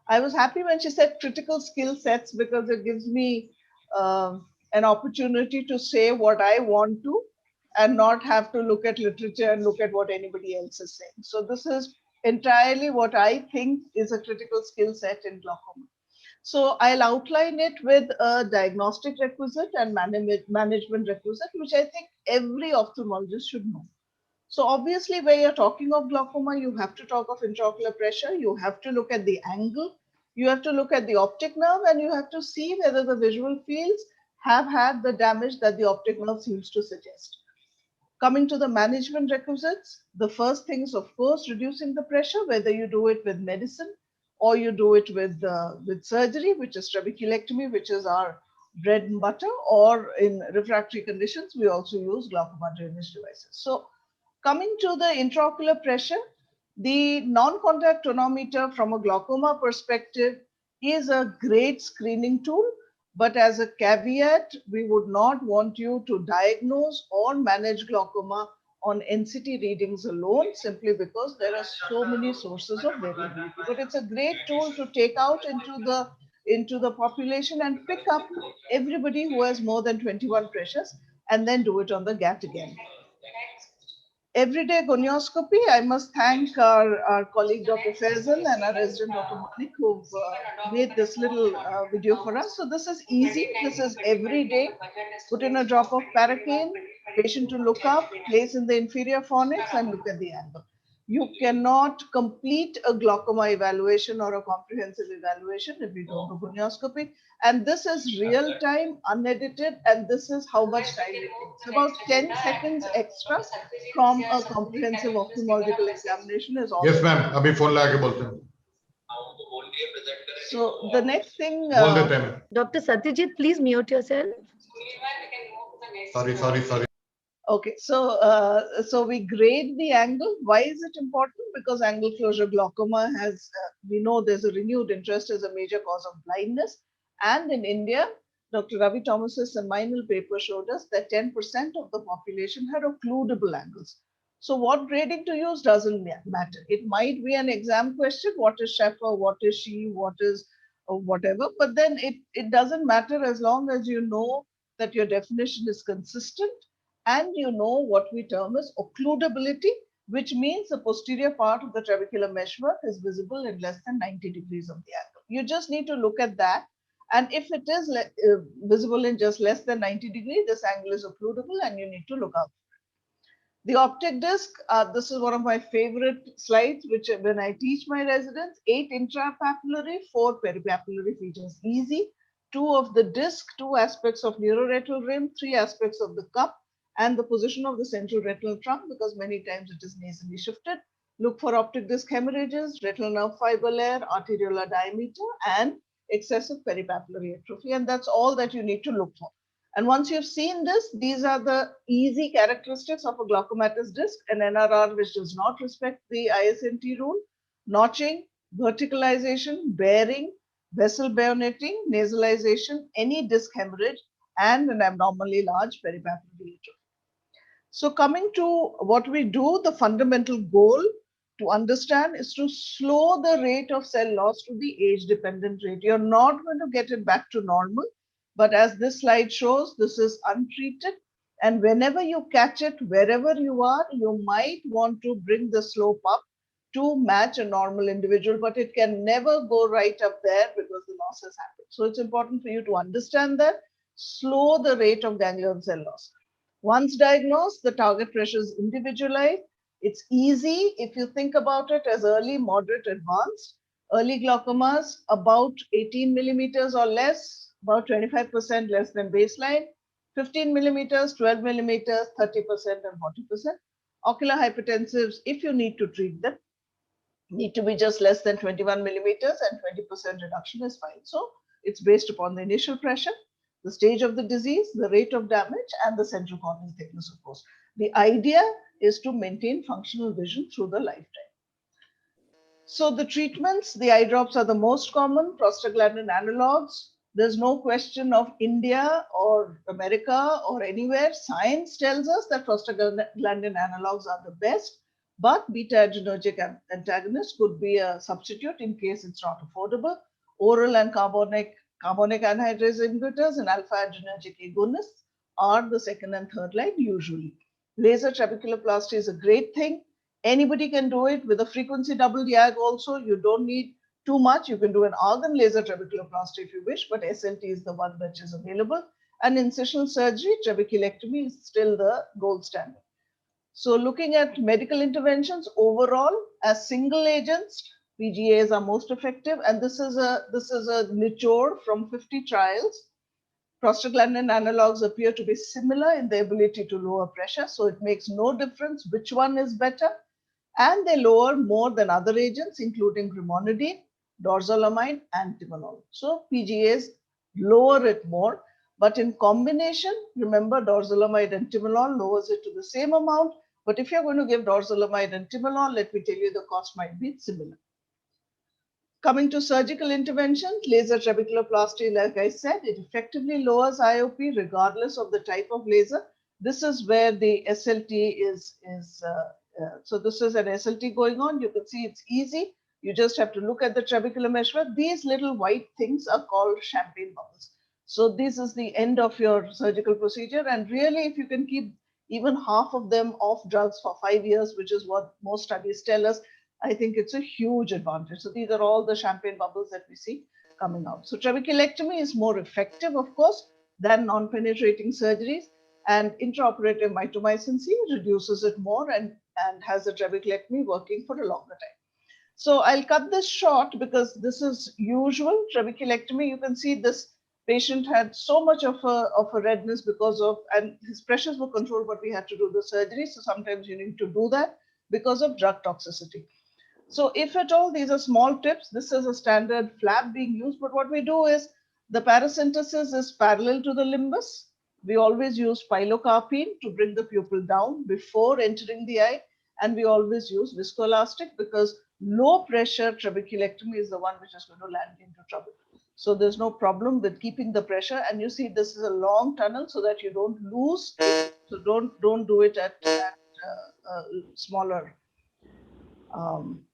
I was happy when she said critical skill sets because it gives me an opportunity to say what I want to and not have to look at literature and look at what anybody else is saying. So this is entirely what I think is a critical skill set in glaucoma. So I'll outline it with a diagnostic requisite and management requisite, which I think every ophthalmologist should know. So obviously, when you're talking of glaucoma, you have to talk of intraocular pressure, you have to look at the angle, you have to look at the optic nerve, and you have to see whether the visual fields have had the damage that the optic nerve seems to suggest. Coming to the management requisites, the first thing is, of course, reducing the pressure, whether you do it with medicine or you do it with surgery, which is trabeculectomy, which is our bread and butter, or in refractory conditions, we also use glaucoma drainage devices. So coming to the intraocular pressure, the non-contact tonometer from a glaucoma perspective is a great screening tool, but as a caveat, we would not want you to diagnose or manage glaucoma on NCT readings alone, simply because there are so many sources of variability. But it's a great tool to take out into the population and pick up everybody who has more than 21 pressures and then do it on the GAT again. Everyday gonioscopy, I must thank our colleague Dr. Faisal and our resident Dr. Malik who've made this little video for us. So this is easy. This is every day. Put in a drop of Paracaine, patient to look up, place in the inferior fornix and look at the angle. You cannot complete a glaucoma evaluation or a comprehensive evaluation if you don't do gonioscopy. And this is real time, unedited, and this is how much time it takes. About 10 seconds extra from a comprehensive ophthalmological examination is all. Yes, ma'am. Abhi phone lage bolte hain. So the next thing. Dr. Satyajit, please mute yourself. Sorry. Okay, so we grade the angle. Why is it important? Because angle closure glaucoma has, we know there's a renewed interest as a major cause of blindness. And in India, Dr. Ravi Thomas's seminal paper showed us that 10% of the population had occludable angles. So what grading to use doesn't matter. It might be an exam question. What is Sheffer? What is she? What is whatever? But then it doesn't matter as long as you know that your definition is consistent and you know what we term as occludability, which means the posterior part of the trabecular meshwork is visible in less than 90 degrees of the angle. You just need to look at that. And if it is visible in just less than 90 degrees, this angle is occludable and you need to look out. The optic disc, this is one of my favorite slides, which when I teach my residents, 8 intrapapillary, 4 peripapillary features. Easy. 2 of the disc, 2 aspects of neuroretinal rim, 3 aspects of the cup, and the position of the central retinal trunk, because many times it is nasally shifted. Look for optic disc hemorrhages, retinal nerve fiber layer, arteriolar diameter, and excessive peripapillary atrophy. And that's all that you need to look for. And once you've seen this, these are the easy characteristics of a glaucomatous disc, an NRR which does not respect the ISNT rule: notching, verticalization, bearing, vessel bayoneting, nasalization, any disc hemorrhage, and an abnormally large peripapillary atrophy. So coming to what we do, the fundamental goal to understand is to slow the rate of cell loss to the age-dependent rate. You're not going to get it back to normal, but as this slide shows, this is untreated. And whenever you catch it, wherever you are, you might want to bring the slope up to match a normal individual, but it can never go right up there because the loss has happened. So it's important for you to understand that, slow the rate of ganglion cell loss. Once diagnosed, the target pressure is individualized. It's easy if you think about it as early, moderate, advanced. Early glaucomas, about 18 millimeters or less, about 25% less than baseline. 15 millimeters, 12 millimeters, 30% and 40%. Ocular hypertensives, if you need to treat them, need to be just less than 21 millimeters, and 20% reduction is fine. So it's based upon the initial pressure, the stage of the disease, the rate of damage, and the central corneal thickness, of course. The idea is to maintain functional vision through the lifetime. So the treatments, the eye drops are the most common, prostaglandin analogs. There's no question of India or America or anywhere. Science tells us that prostaglandin analogs are the best, but beta-adrenergic antagonists could be a substitute in case it's not affordable. Oral and carbonic anhydrase inhibitors and alpha-adrenergic agonists are the second and third line usually. Laser trabeculoplasty is a great thing. Anybody can do it with a frequency double YAG also. You don't need too much. You can do an argon laser trabeculoplasty if you wish, but SLT is the one that is available. And incisional surgery, trabeculectomy is still the gold standard. So looking at medical interventions overall, as single agents, PGAs are most effective, and this is a nichor from 50 trials. Prostaglandin analogs appear to be similar in the ability to lower pressure, so it makes no difference which one is better, and they lower more than other agents, including brimonidine, dorzolamide, and timolol. So PGAs lower it more, but in combination, remember dorzolamide and timolol lowers it to the same amount. But if you're going to give dorzolamide and timolol, let me tell you, the cost might be similar. Coming to surgical intervention, laser trabeculoplasty, like I said, it effectively lowers IOP regardless of the type of laser. This is where the SLT is. So this is an SLT going on. You can see it's easy. You just have to look at the trabecular meshwork. These little white things are called champagne bubbles. So this is the end of your surgical procedure. And really, if you can keep even half of them off drugs for 5 years, which is what most studies tell us, I think it's a huge advantage. So these are all the champagne bubbles that we see coming out. So trabeculectomy is more effective, of course, than non-penetrating surgeries, and intraoperative mitomycin C reduces it more and has the trabeculectomy working for a longer time. So I'll cut this short because this is usual trabeculectomy. You can see this patient had so much of a redness because of, and his pressures were controlled, but we had to do the surgery. So sometimes you need to do that because of drug toxicity. So if at all, these are small tips. This is a standard flap being used, but what we do is the paracentesis is parallel to the limbus. We always use pilocarpine to bring the pupil down before entering the eye. And we always use viscoelastic because low pressure trabeculectomy is the one which is going to land into trouble. So there's no problem with keeping the pressure. And you see, this is a long tunnel so that you don't lose. So don't do it at smaller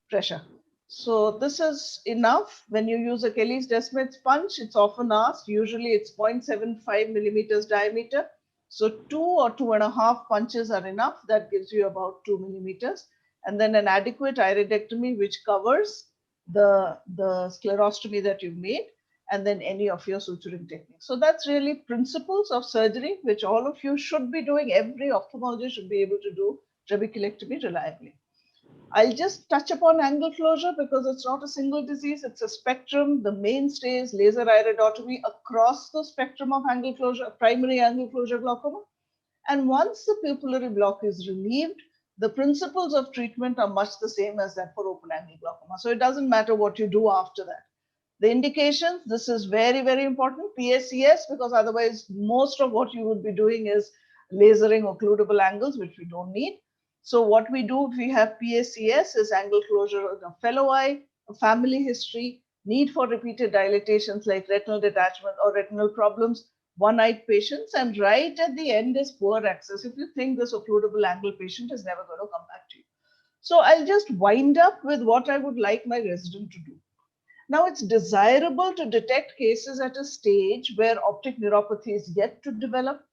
pressure. So this is enough. When you use a Kelly's Desmet sponge, it's often asked, usually it's 0.75 millimeters diameter. So 2 or 2.5 punches are enough. That gives you about 2 millimeters. And then an adequate iridectomy, which covers the sclerostomy that you've made, and then any of your suturing techniques. So that's really principles of surgery, which all of you should be doing. Every ophthalmologist should be able to do trabeculectomy reliably. I'll just touch upon angle closure because it's not a single disease, it's a spectrum. The mainstay is laser iridotomy across the spectrum of angle closure, primary angle closure glaucoma. And once the pupillary block is relieved, the principles of treatment are much the same as that for open angle glaucoma. So it doesn't matter what you do after that. The indications, this is very, very important, PSCS, because otherwise most of what you would be doing is lasering occludable angles, which we don't need. So what we do if we have PSCS is angle closure of the fellow eye, a family history, need for repeated dilatations like retinal detachment or retinal problems, one-eyed patients, and right at the end is poor access. If you think this occludable angle patient is never going to come back to you. So I'll just wind up with what I would like my resident to do. Now, it's desirable to detect cases at a stage where optic neuropathy is yet to develop,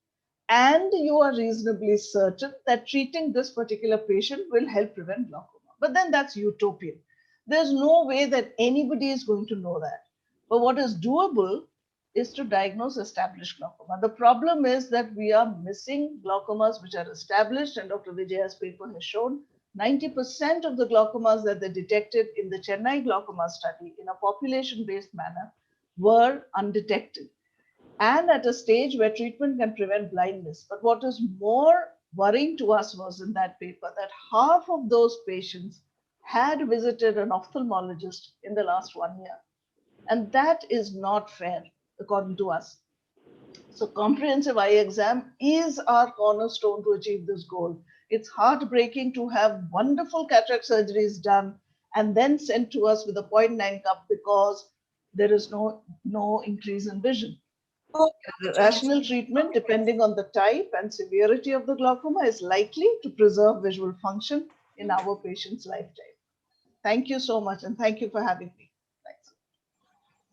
and you are reasonably certain that treating this particular patient will help prevent glaucoma. But then that's utopian. There's no way that anybody is going to know that. But what is doable is to diagnose established glaucoma. The problem is that we are missing glaucomas which are established, and Dr. Vijaya's paper has shown 90% of the glaucomas that they detected in the Chennai glaucoma study in a population-based manner were undetected and at a stage where treatment can prevent blindness. But what is more worrying to us was in that paper that half of those patients had visited an ophthalmologist in the last 1 year. And that is not fair, according to us. So comprehensive eye exam is our cornerstone to achieve this goal. It's heartbreaking to have wonderful cataract surgeries done and then sent to us with a 0.9 cup because there is no increase in vision. Rational treatment, depending on the type and severity of the glaucoma, is likely to preserve visual function in our patient's lifetime. Thank you so much, and thank you for having me. Thanks.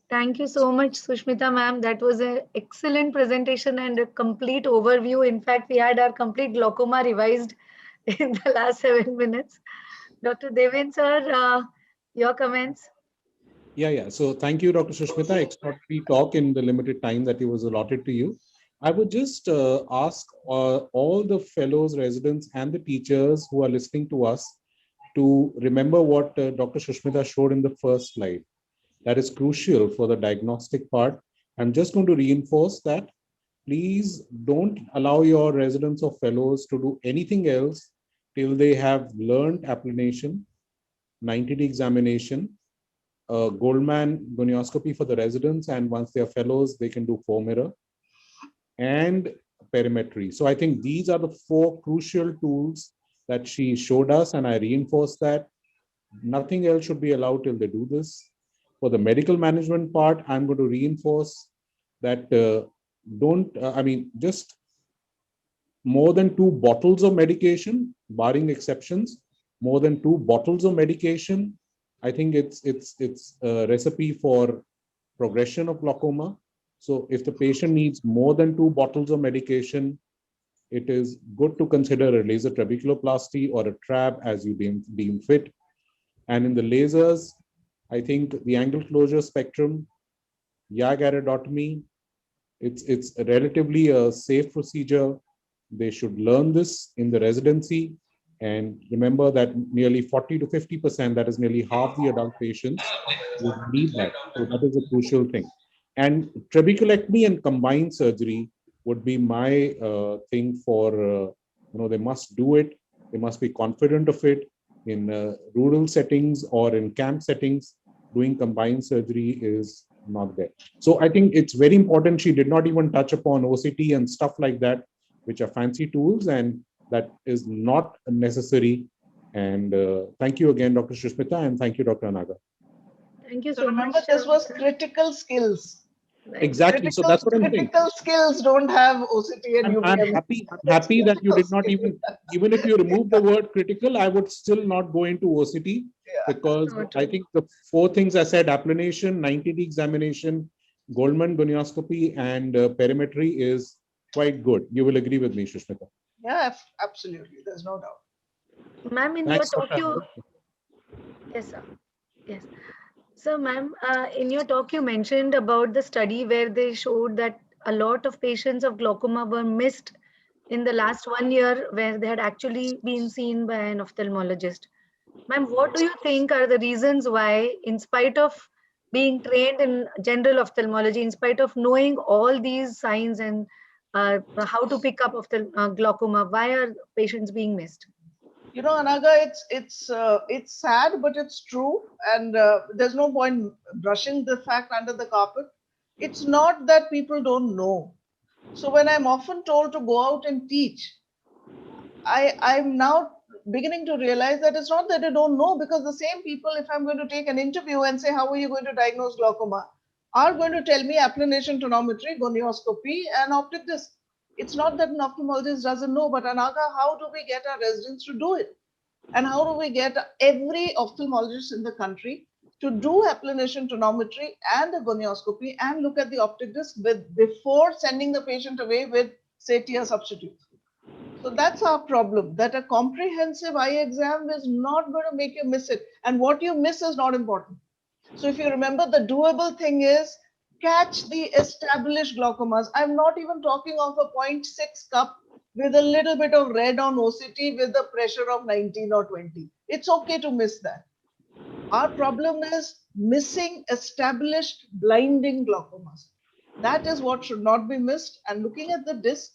Thank you so much, Sushmita ma'am. That was an excellent presentation and a complete overview. In fact, we had our complete glaucoma revised in the last 7 minutes. Dr. Deven sir, your comments? Yeah. So thank you, Dr. Sushmita. Extraordinary talk in the limited time that was allotted to you. I would just ask all the fellows, residents, and the teachers who are listening to us to remember what Dr. Sushmita showed in the first slide. That is crucial for the diagnostic part. I'm just going to reinforce that. Please don't allow your residents or fellows to do anything else till they have learned applanation, 90-day examination, Goldman gonioscopy for the residents, and once they are fellows, they can do 4-mirror and perimetry. So I think these are the 4 crucial tools that she showed us, and I reinforce that. Nothing else should be allowed till they do this. For the medical management part, I'm going to reinforce that just more than 2 bottles of medication, barring exceptions, more than 2 bottles of medication. I think it's a recipe for progression of glaucoma. So if the patient needs more than 2 bottles of medication, it is good to consider a laser trabeculoplasty or a trab as you deem fit. And in the lasers, I think the angle closure spectrum, YAG iridotomy, it's a relatively a safe procedure. They should learn this in the residency. And remember that nearly 40 to 50%, that is nearly half the adult patients, would need that. So that is a crucial thing. And trabeculectomy and combined surgery would be my thing for, they must do it. They must be confident of it. In rural settings or in camp settings, doing combined surgery is not there. So I think it's very important. She did not even touch upon OCT and stuff like that, which are fancy tools, and that is not necessary. And thank you again, Dr. Shushmita, and thank you, Dr. Anaga. Thank you So so remember, much. this was critical skills. Exactly. So that's what I'm saying. Critical skills don't have OCT and I'm UVM. happy that you did not even if you remove the word critical, I would still not go into OCT, because I think the 4 things I said: applanation, 90-day examination, Goldman gonioscopy, and perimetry is quite good. You will agree with me, Shushmita. Yeah, absolutely. There's no doubt. Ma'am, in Thanks, your talk, Dr. yes, sir. Yes. So, ma'am, in your talk, you mentioned about the study where they showed that a lot of patients of glaucoma were missed in the last 1 year, where they had actually been seen by an ophthalmologist. Ma'am, what do you think are the reasons why, in spite of being trained in general ophthalmology, in spite of knowing all these signs and how to pick up glaucoma, why are patients being missed? You know, Anaga, it's sad, but it's true, and there's no point brushing the fact under the carpet. It's not that people don't know. So when I'm often told to go out and teach, I'm now beginning to realize that it's not that they don't know, because the same people, if I'm going to take an interview and say, how are you going to diagnose glaucoma, are going to tell me applanation tonometry, gonioscopy, and optic disc. It's not that an ophthalmologist doesn't know, but Anaga, how do we get our residents to do it? And how do we get every ophthalmologist in the country to do applanation tonometry and the gonioscopy and look at the optic disc before sending the patient away with, say, tear substitute? So that's our problem, that a comprehensive eye exam is not going to make you miss it. And what you miss is not important. So if you remember, the doable thing is catch the established glaucomas. I'm not even talking of a 0.6 cup with a little bit of red on OCT with a pressure of 19 or 20. It's okay to miss that. Our problem is missing established blinding glaucomas. That is what should not be missed. And looking at the disc,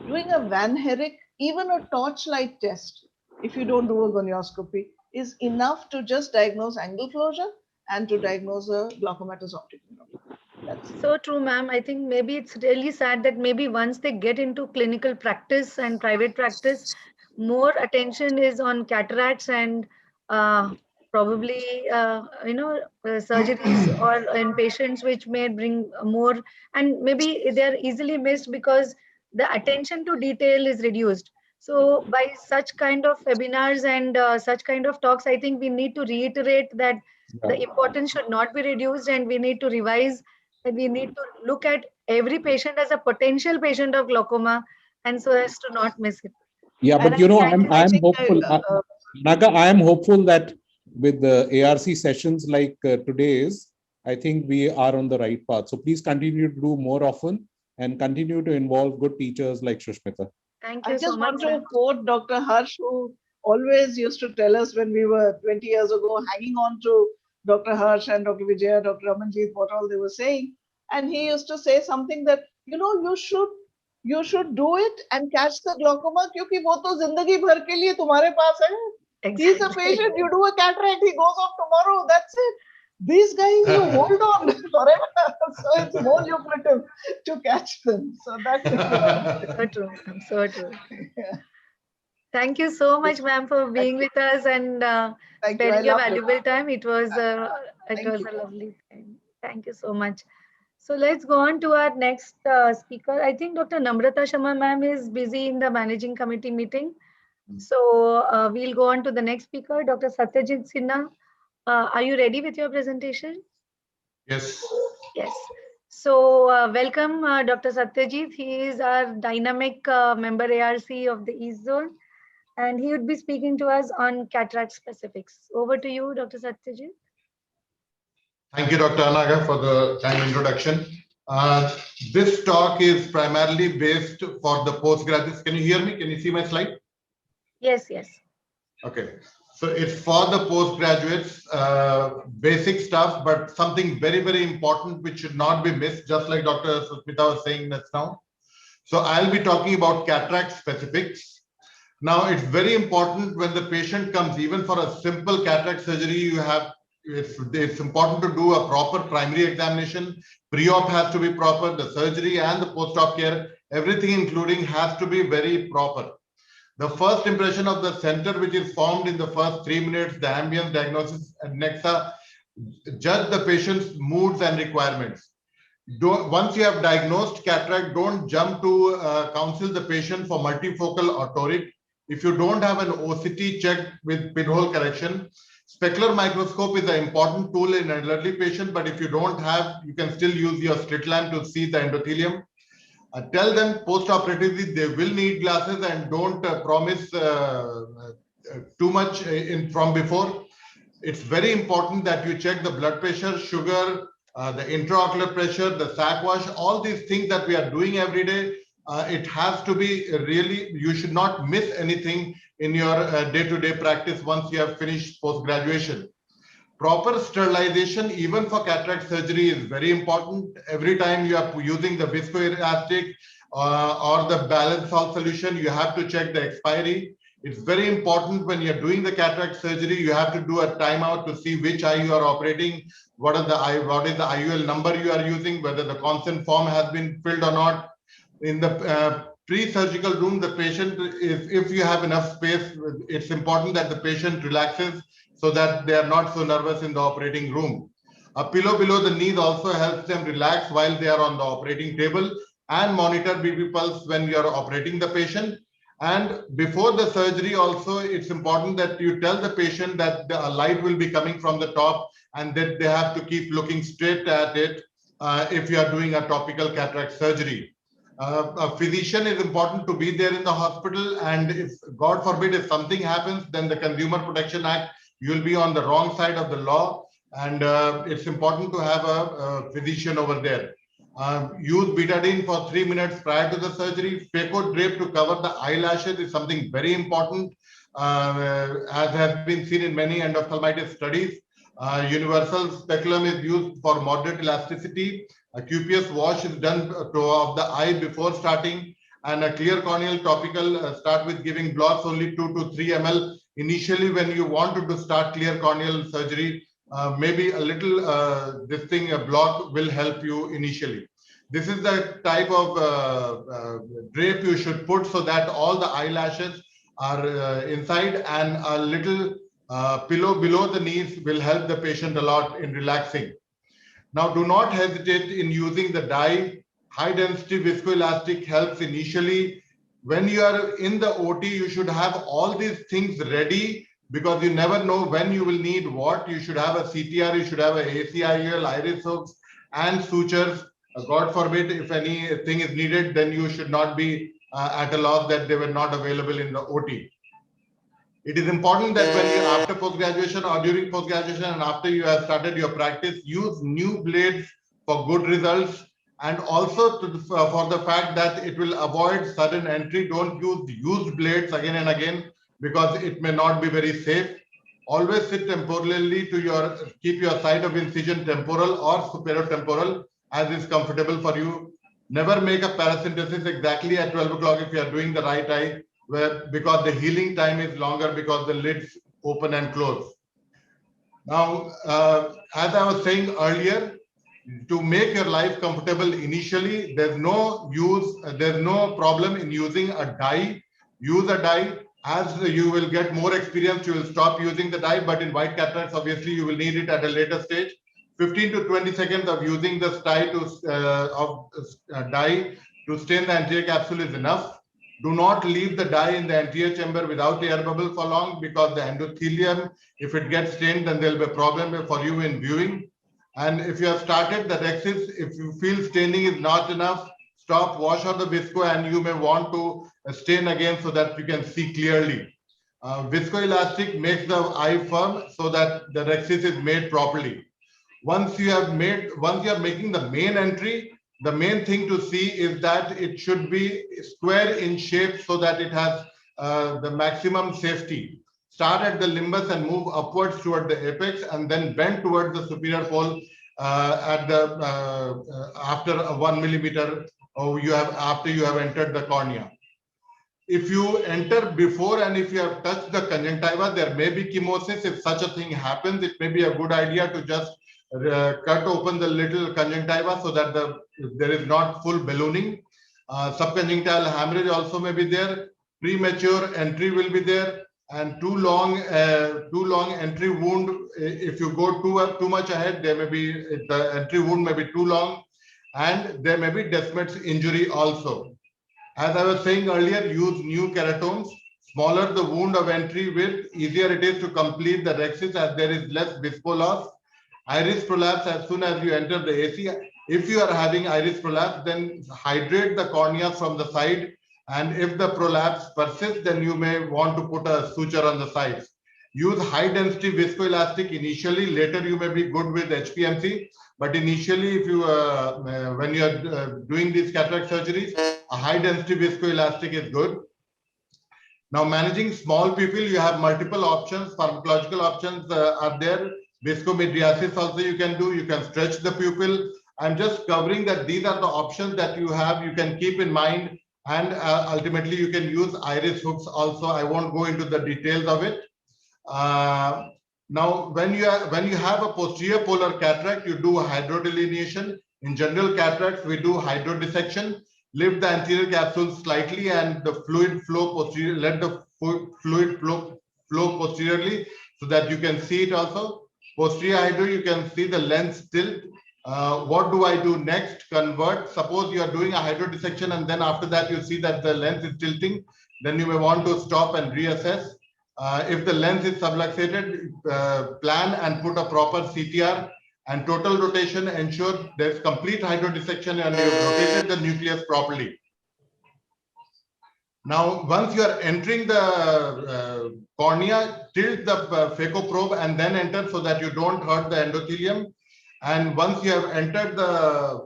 doing a Van Herrick, even a torchlight test, if you don't do a gonioscopy, is enough to just diagnose angle closure and to diagnose a glaucomatous optic neuropathy. That's so true, ma'am. I think maybe it's really sad that maybe once they get into clinical practice and private practice, more attention is on cataracts and probably surgeries or in patients which may bring more, and maybe they're easily missed because the attention to detail is reduced. So by such kind of webinars and such kind of talks, I think we need to reiterate that the importance should not be reduced, and we need to revise that we need to look at every patient as a potential patient of glaucoma, and so as to not miss it. Yeah, but I'm hopeful. Naga, I am hopeful that with the ARC sessions like today's, I think we are on the right path. So please continue to do more often and continue to involve good teachers like Shushmita. Thank you I so just much. want to quote Dr. Harsh, who always used to tell us when we were 20 years ago, hanging on to Dr. Harsh and Dr. Vijaya, Dr. Amanjeet, what all they were saying. And he used to say something that, you know, you should do it and catch the glaucoma, क्योंकि वो तो जिंदगी भर के लिए तुम्हारे पास है. He's a patient, you do a cataract, he goes off tomorrow, that's it. These guys, you hold on forever. So it's more lucrative to catch them. So that's it. So true. So true. Yeah. Thank you so much, ma'am, for being with us and spending your valuable time. It was a lovely time. Thank you so much. So let's go on to our next speaker. I think Dr. Namrata Sharma ma'am is busy in the managing committee meeting. So we'll go on to the next speaker, Dr. Satyajit Sinha. Are you ready with your presentation? Yes. Yes. So welcome, Dr. Satyajit. He is our dynamic member ARC of the East Zone, and he would be speaking to us on cataract specifics. Over to you, Dr. Satyajit. Thank you, Dr. Anaga, for the kind introduction. This talk is primarily based for the postgraduates. Can you hear me? Can you see my slide? Yes, yes. Okay. So it's for the postgraduates, basic stuff, but something very, very important which should not be missed, just like Dr. Susmita was saying just now. So I'll be talking about cataract specifics. Now, it's very important when the patient comes, even for a simple cataract surgery, you have it's important to do a proper primary examination. Pre-op has to be proper. The surgery and the post-op care, everything including has to be very proper. The first impression of the center, which is formed in the first 3 minutes, the ambience, diagnosis, and nexa, judge the patient's moods and requirements. Once you have diagnosed cataract, don't jump to counsel the patient for multifocal or toric. If you don't have an OCT checked with pinhole correction, specular microscope is an important tool in an elderly patient, but if you don't have, you can still use your slit lamp to see the endothelium. Tell them post-operatively they will need glasses, and don't promise too much from before. It's very important that you check the blood pressure, sugar, the intraocular pressure, the sac wash, all these things that we are doing every day. It has to be really, you should not miss anything in your day-to-day practice once you have finished post-graduation. Proper sterilization, even for cataract surgery, is very important. Every time you are using the viscoelastic or the balanced salt solution, you have to check the expiry. It's very important when you're doing the cataract surgery, you have to do a timeout to see which eye you are operating, what is the IUL number you are using, whether the consent form has been filled or not. In the pre-surgical room, the patient, if you have enough space, it's important that the patient relaxes so that they are not so nervous in the operating room. A pillow below the knees also helps them relax while they are on the operating table, and monitor BP pulse when you are operating the patient. And before the surgery also, it's important that you tell the patient that the light will be coming from the top and that they have to keep looking straight at it if you are doing a topical cataract surgery. A physician is important to be there in the hospital, and if God forbid if something happens, then the Consumer Protection Act, you'll be on the wrong side of the law, and it's important to have a physician over there. Use betadine for 3 minutes prior to the surgery. Phaco drape to cover the eyelashes is something very important, as has been seen in many endophthalmitis studies. Universal speculum is used for moderate elasticity. A QPS wash is done of the eye before starting, and a clear corneal topical start with giving blocks only 2 to 3 ml. Initially, when you want to start clear corneal surgery, maybe a little a block will help you initially. This is the type of drape you should put so that all the eyelashes are inside, and a little pillow below the knees will help the patient a lot in relaxing. Now, do not hesitate in using the dye. High density viscoelastic helps initially. When you are in the OT, you should have all these things ready, because you never know when you will need what. You should have a CTR, you should have a ACIL, iris hooks, and sutures. God forbid if anything is needed, then you should not be at a loss that they were not available in the OT. It is important that when you, after post-graduation or during post-graduation and after you have started your practice, use new blades for good results, and also for the fact that it will avoid sudden entry. Don't use used blades again and again, because it may not be very safe. Always sit temporally to keep your site of incision temporal or superiotemporal as is comfortable for you. Never make a paracentesis exactly at 12 o'clock if you are doing the right eye, because the healing time is longer because the lids open and close. Now, as I was saying earlier, to make your life comfortable initially, there's no problem in using a dye. Use a dye. As you will get more experience, you will stop using the dye, but in white cataracts, obviously, you will need it at a later stage. 15 to 20 seconds of using the dye to stain the anterior capsule is enough. Do not leave the dye in the anterior chamber without air bubble for long, because the endothelium, if it gets stained, then there will be a problem for you in viewing. And if you have started the Rexis, if you feel staining is not enough, stop, wash out the visco, and you may want to stain again so that you can see clearly. Viscoelastic makes the eye firm so that the Rexis is made properly. Once you are making the main entry, the main thing to see is that it should be square in shape so that it has the maximum safety. Start at the limbus and move upwards toward the apex, and then bend towards the superior pole after 1 millimeter after you have entered the cornea. if you enter before and if you have touched the conjunctiva, there may be chemosis. If such a thing happens, it may be a good idea to just cut open the little conjunctiva so that there is not full ballooning. Subconjunctival hemorrhage also may be there. Premature entry will be there, and too long entry wound. If you go too much ahead, there may be the entry wound may be too long, and there may be Descemet's injury also. As I was saying earlier, use new keratomes. Smaller the wound of entry width, easier it is to complete the rhexis as there is less visco loss. Iris prolapse as soon as you enter the AC. If you are having iris prolapse, then hydrate the cornea from the side. And if the prolapse persists, then you may want to put a suture on the sides. Use high density viscoelastic initially. Later, you may be good with HPMC. But initially, if you when you are doing these cataract surgeries, a high density viscoelastic is good. Now, managing small pupil, you have multiple options. Pharmacological options are there. Viscomydriasis also you can do. You can stretch the pupil. I'm just covering that these are the options that you have. You can keep in mind, and ultimately you can use iris hooks also. I won't go into the details of it. Now, when you have a posterior polar cataract, you do hydrodelineation. In general cataracts, we do hydrodissection. Lift the anterior capsule slightly, and the fluid flow posterior. Let the fluid flow posteriorly so that you can see it also. Posterior hydro, you can see the lens tilt. What do I do next? Convert. Suppose you are doing a hydrodissection, and then after that you see that the lens is tilting. Then you may want to stop and reassess. If the lens is subluxated, plan and put a proper CTR and total rotation. Ensure there's complete hydrodissection and you've rotated the nucleus properly. Now, once you are entering the cornea, tilt the phaco probe and then enter so that you don't hurt the endothelium. And once you have entered the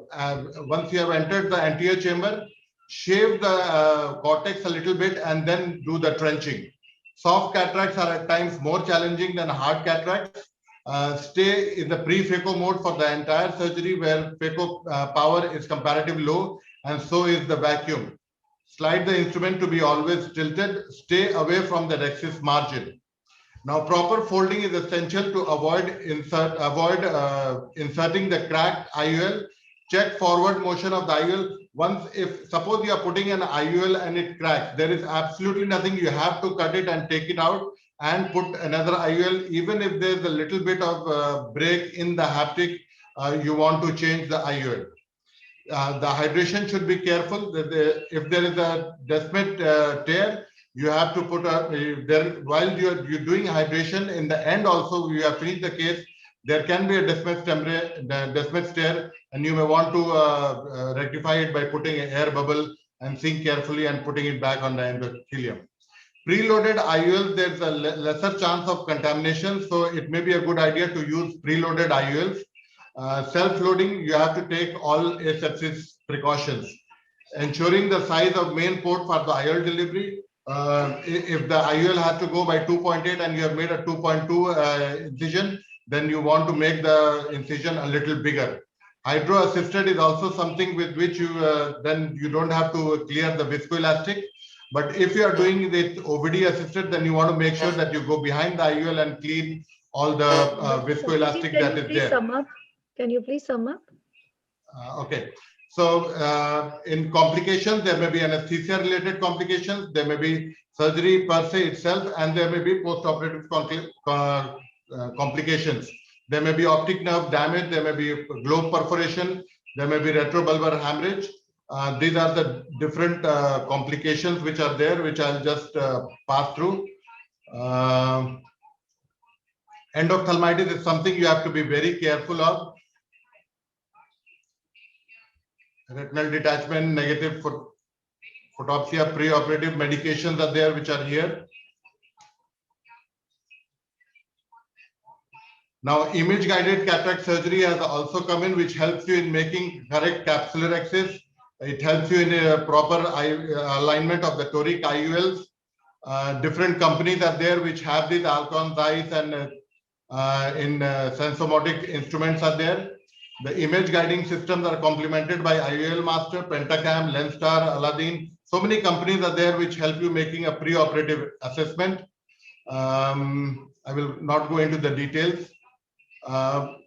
anterior chamber, shave the cortex a little bit and then do the trenching. Soft cataracts are at times more challenging than hard cataracts. Stay in the pre-phaco mode for the entire surgery where phaco power is comparatively low, and so is the vacuum. Slide the instrument to be always tilted. Stay away from the rhexis margin. Now, proper folding is essential to avoid inserting the cracked IOL. Check forward motion of the IOL. Suppose you are putting an IOL and it cracks, there is absolutely nothing. You have to cut it and take it out and put another IOL. Even if there's a little bit of break in the haptic, you want to change the IOL. The hydration should be careful. If there is a Descemet tear, you have to put while you're doing hydration, in the end also you have finished the case, there can be a Descemet tear, and you may want to rectify it by putting an air bubble and think carefully and putting it back on the endothelium. Preloaded IOLs, there's a lesser chance of contamination, so it may be a good idea to use preloaded IOLs. Self-loading, you have to take all asepsis precautions. Ensuring the size of main port for the IOL delivery. If the IOL has to go by 2.8 and you have made a 2.2 incision, then you want to make the incision a little bigger. Hydro assisted is also something with which you then you don't have to clear the viscoelastic. But if you are doing it OVD assisted, then you want to make sure that you go behind the IOL and clean all the viscoelastic that is there. Can you please sum up? Okay. So in complications, there may be anesthesia related complications, there may be surgery per se itself, and there may be post-operative complications. There may be optic nerve damage, there may be globe perforation, there may be retrobulbar hemorrhage. These are the different complications which are there, which I'll just pass through. Endophthalmitis is something you have to be very careful of. Retinal detachment, negative photopsia, preoperative medications are there, which are here. Now, image-guided cataract surgery has also come in, which helps you in making correct capsular axis. It helps you in a proper alignment of the toric IOLs. Different companies are there which have these Alcon Zeiss and in Sensomotic instruments are there. The image guiding systems are complemented by IOL Master, Pentacam, Lenstar, Aladdin, So many companies are there which help you making a pre-operative assessment. I will not go into the details.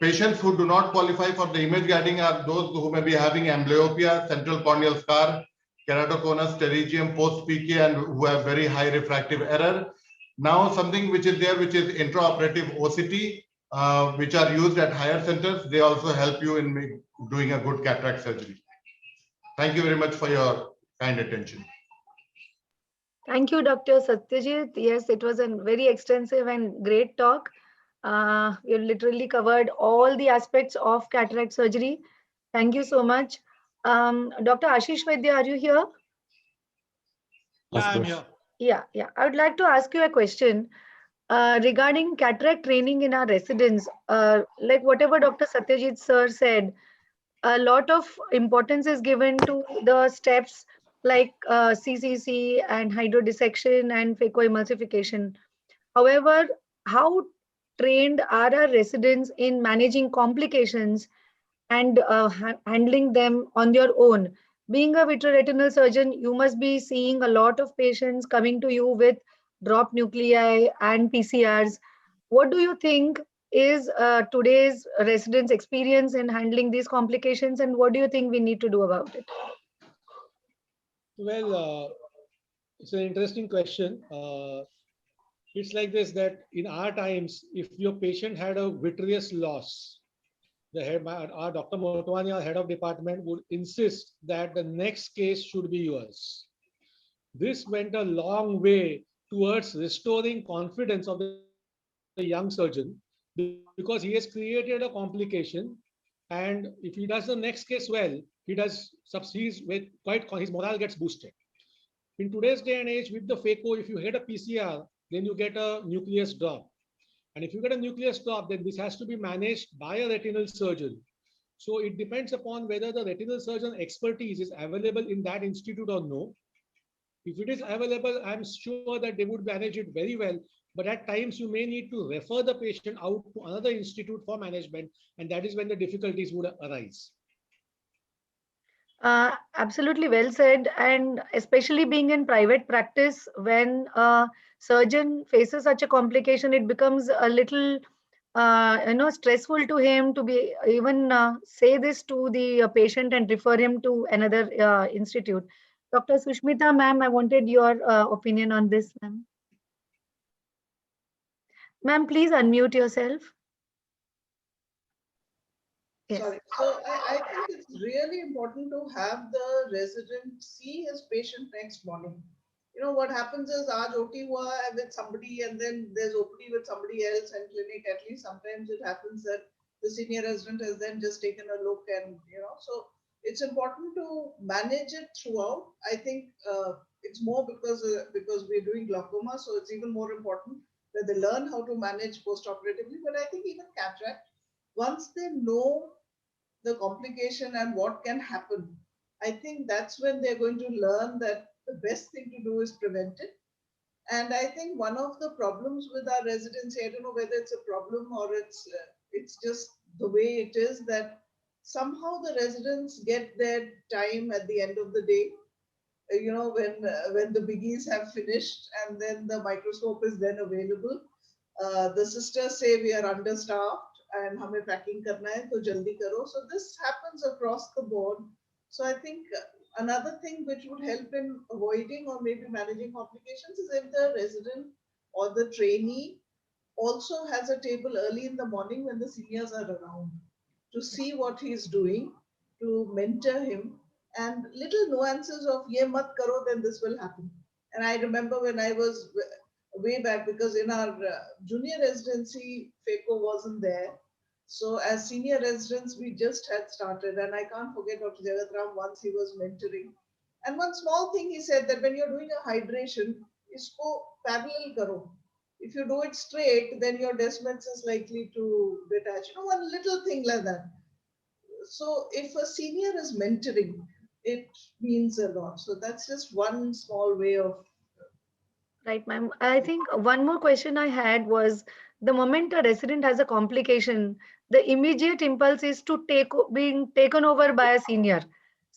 Patients who do not qualify for the image guiding are those who may be having amblyopia, central corneal scar, keratoconus, pterygium, post-PK, and who have very high refractive error. Now something which is there, which is intraoperative OCT, which are used at higher centers. They also help you in doing a good cataract surgery. Thank you very much for your kind attention. Thank you, Dr. Satyajit. Yes, it was a very extensive and great talk. We literally covered all the aspects of cataract surgery. Thank you so much. Dr. Ashish Vaidya, are you here? Yeah, I'm here. Yeah. I would like to ask you a question regarding cataract training in our residents. Like whatever Dr. Satyajit sir said, a lot of importance is given to the steps like CCC and hydrodissection and phacoemulsification. However, how trained are our residents in managing complications and handling them on your own? Being a vitreoretinal surgeon, you must be seeing a lot of patients coming to you with drop nuclei and PCRs. What do you think is today's residents' experience in handling these complications, and what do you think we need to do about it? Well, it's an interesting question. It's like this, that in our times, if your patient had a vitreous loss, our Dr. Motwani, our head of department, would insist that the next case should be yours. This went a long way towards restoring confidence of the young surgeon, because he has created a complication, and if he does the next case well, his morale gets boosted. In today's day and age, with the phaco, if you get a PCR, then you get a nucleus drop. And if you get a nucleus drop, then this has to be managed by a retinal surgeon. So it depends upon whether the retinal surgeon expertise is available in that institute or no. If it is available, I'm sure that they would manage it very well. But at times you may need to refer the patient out to another institute for management, and that is when the difficulties would arise. Absolutely well said. And especially being in private practice, when a surgeon faces such a complication, it becomes a little stressful to him to be even say this to the patient and refer him to another institute. Dr. Sushmita, ma'am, I wanted your opinion on this, ma'am. Ma'am, please unmute yourself. Yes. Sorry. So I think it's really important to have the resident see his patient next morning. You know, what happens is aaj OT hua with somebody, and then there's OPD with somebody else, and clinic, at least sometimes it happens that the senior resident has then just taken a look, and so it's important to manage it throughout. I think it's more because we're doing glaucoma, so it's even more important that they learn how to manage post-operatively. But I think even cataract, once they know the complication and what can happen, I think that's when they're going to learn that the best thing to do is prevent it. And I think one of the problems with our residency, I don't know whether it's a problem or it's just the way it is, that somehow the residents get their time at the end of the day, when the biggies have finished, and then the microscope is then available. The sisters say we are understaffed and hame packing karna hai, to jaldi karo. So this happens across the board. So I think another thing which would help in avoiding or maybe managing complications is if the resident or the trainee also has a table early in the morning when the seniors are around, to see what he's doing, to mentor him, and little nuances of ye mat karo, then this will happen. And I remember when I was way back, because in our junior residency, phaco wasn't there. So as senior residents, we just had started, and I can't forget Dr. Jagat Ram, once he was mentoring. And one small thing he said, that when you're doing a hydration, isko parallel karo. If you do it straight, then your Descemet's is likely to detach. One little thing like that. So if a senior is mentoring, it means a lot. So that's just one small way of. Right, ma'am. I think one more question I had was, the moment a resident has a complication, the immediate impulse is to being taken over by a senior.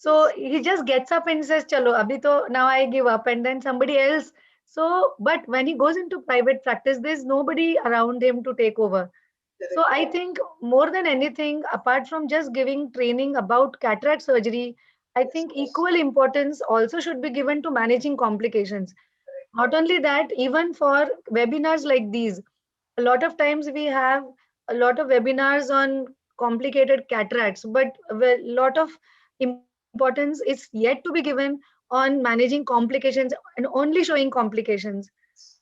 So he just gets up and says, "Chalo, abhi to now I give up," and then somebody else. So, but when he goes into private practice, there's nobody around him to take over. So I think more than anything, apart from just giving training about cataract surgery, I think equal importance also should be given to managing complications. Not only that, even for webinars like these, a lot of times we have a lot of webinars on complicated cataracts, but a lot of importance is yet to be given on managing complications and only showing complications.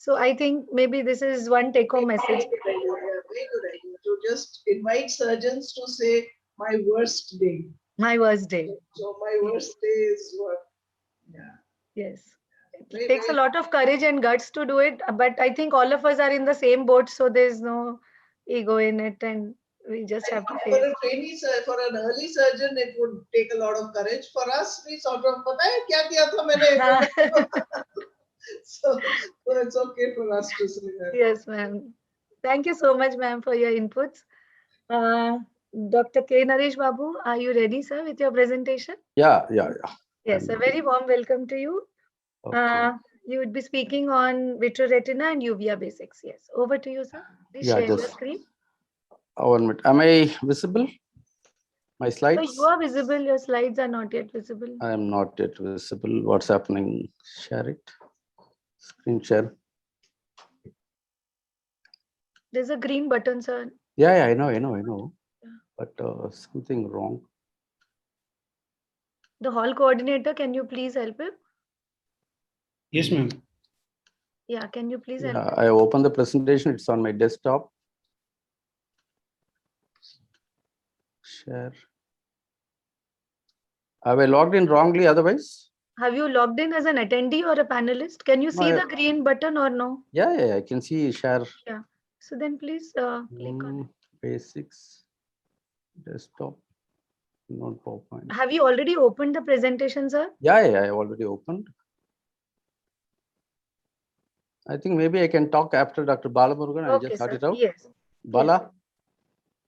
So I think maybe this is one take-home message. Very good idea to just invite surgeons to say my worst day. My worst day. So my worst day is what? Yeah. Yes. It takes a lot of courage and guts to do it, but I think all of us are in the same boat, so there's no ego in it, and we just have to For face. a trainee, for an early surgeon, it would take a lot of courage. For us, we sort of, "Pata hai kya kiya tha maine?" So it's okay for us to say that. Yes, ma'am. Thank you so much, ma'am, for your inputs. Dr. K. Naresh Babu, are you ready, sir, with your presentation? Yeah. Yes, a very warm welcome to you. Okay. You would be speaking on vitreoretina and uvea basics. Yes, over to you, sir. Please Yeah, share your just- screen. 1 minute. Am I visible? My So slides? you are visible, your slides are not yet visible. I am not yet visible. What's happening? Share it. Screen share. There's a green button, sir. Yeah, I know. Yeah. But something wrong. The hall coordinator, can you please help him? Yes, ma'am. Yeah, can you please help Yeah, him? I opened the presentation. It's on my desktop. Share. Have I logged in wrongly otherwise? Have you logged in as an attendee or a panelist? Can you see No, the green button or no? Yeah, I can see share. So then please click on it. Basics. Desktop. Not PowerPoint. Have you already opened the presentation, sir? Yeah, I already opened. I think maybe I can talk after Dr. Balamurugan. I'll Okay, just start sir. it out. Yes. Bala?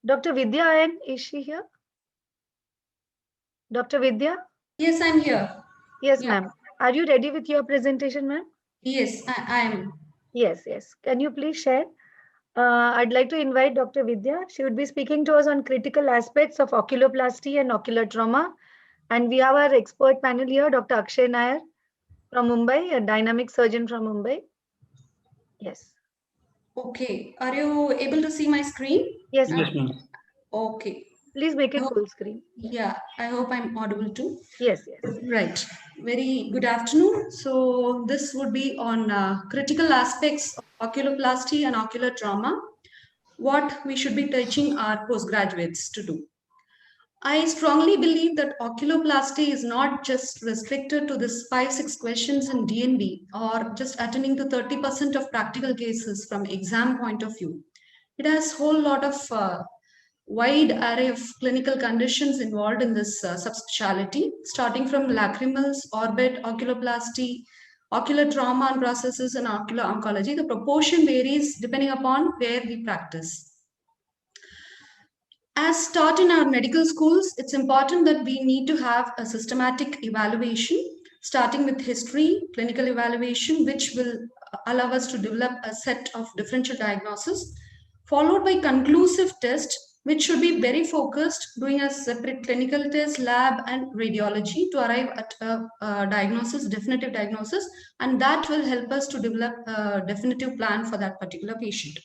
Dr. Vidya Ayan, is she here? Dr. Vidya? Yes, I'm here. Yes, Yeah. ma'am. Are you ready with your presentation, ma'am? Yes, I am. Yes. Can you please share? I'd like to invite Dr. Vidya. She would be speaking to us on critical aspects of oculoplasty and ocular trauma. And we have our expert panel here, Dr. Akshay Nair from Mumbai, a dynamic surgeon from Mumbai. Yes. Okay. Are you able to see my screen? Yes, Yes, ma'am. ma'am. Okay. Please make it Oh. full screen. Yeah, I hope I'm audible too. Yes. Right. Very good afternoon. So this would be on critical aspects of oculoplasty and ocular trauma, what we should be teaching our postgraduates to do. I strongly believe that oculoplasty is not just restricted to this 5-6 questions in DNB or just attending to 30% of practical cases from exam point of view. It has a whole lot of wide array of clinical conditions involved in this subspecialty, starting from lacrimals, orbit, oculoplasty, ocular trauma and processes, and ocular oncology. The proportion varies depending upon where we practice. As taught in our medical schools, it's important that we need to have a systematic evaluation, starting with history, clinical evaluation, which will allow us to develop a set of differential diagnosis, followed by conclusive test, which should be very focused, doing a separate clinical test, lab, and radiology to arrive at a diagnosis, definitive diagnosis, and that will help us to develop a definitive plan for that particular patient.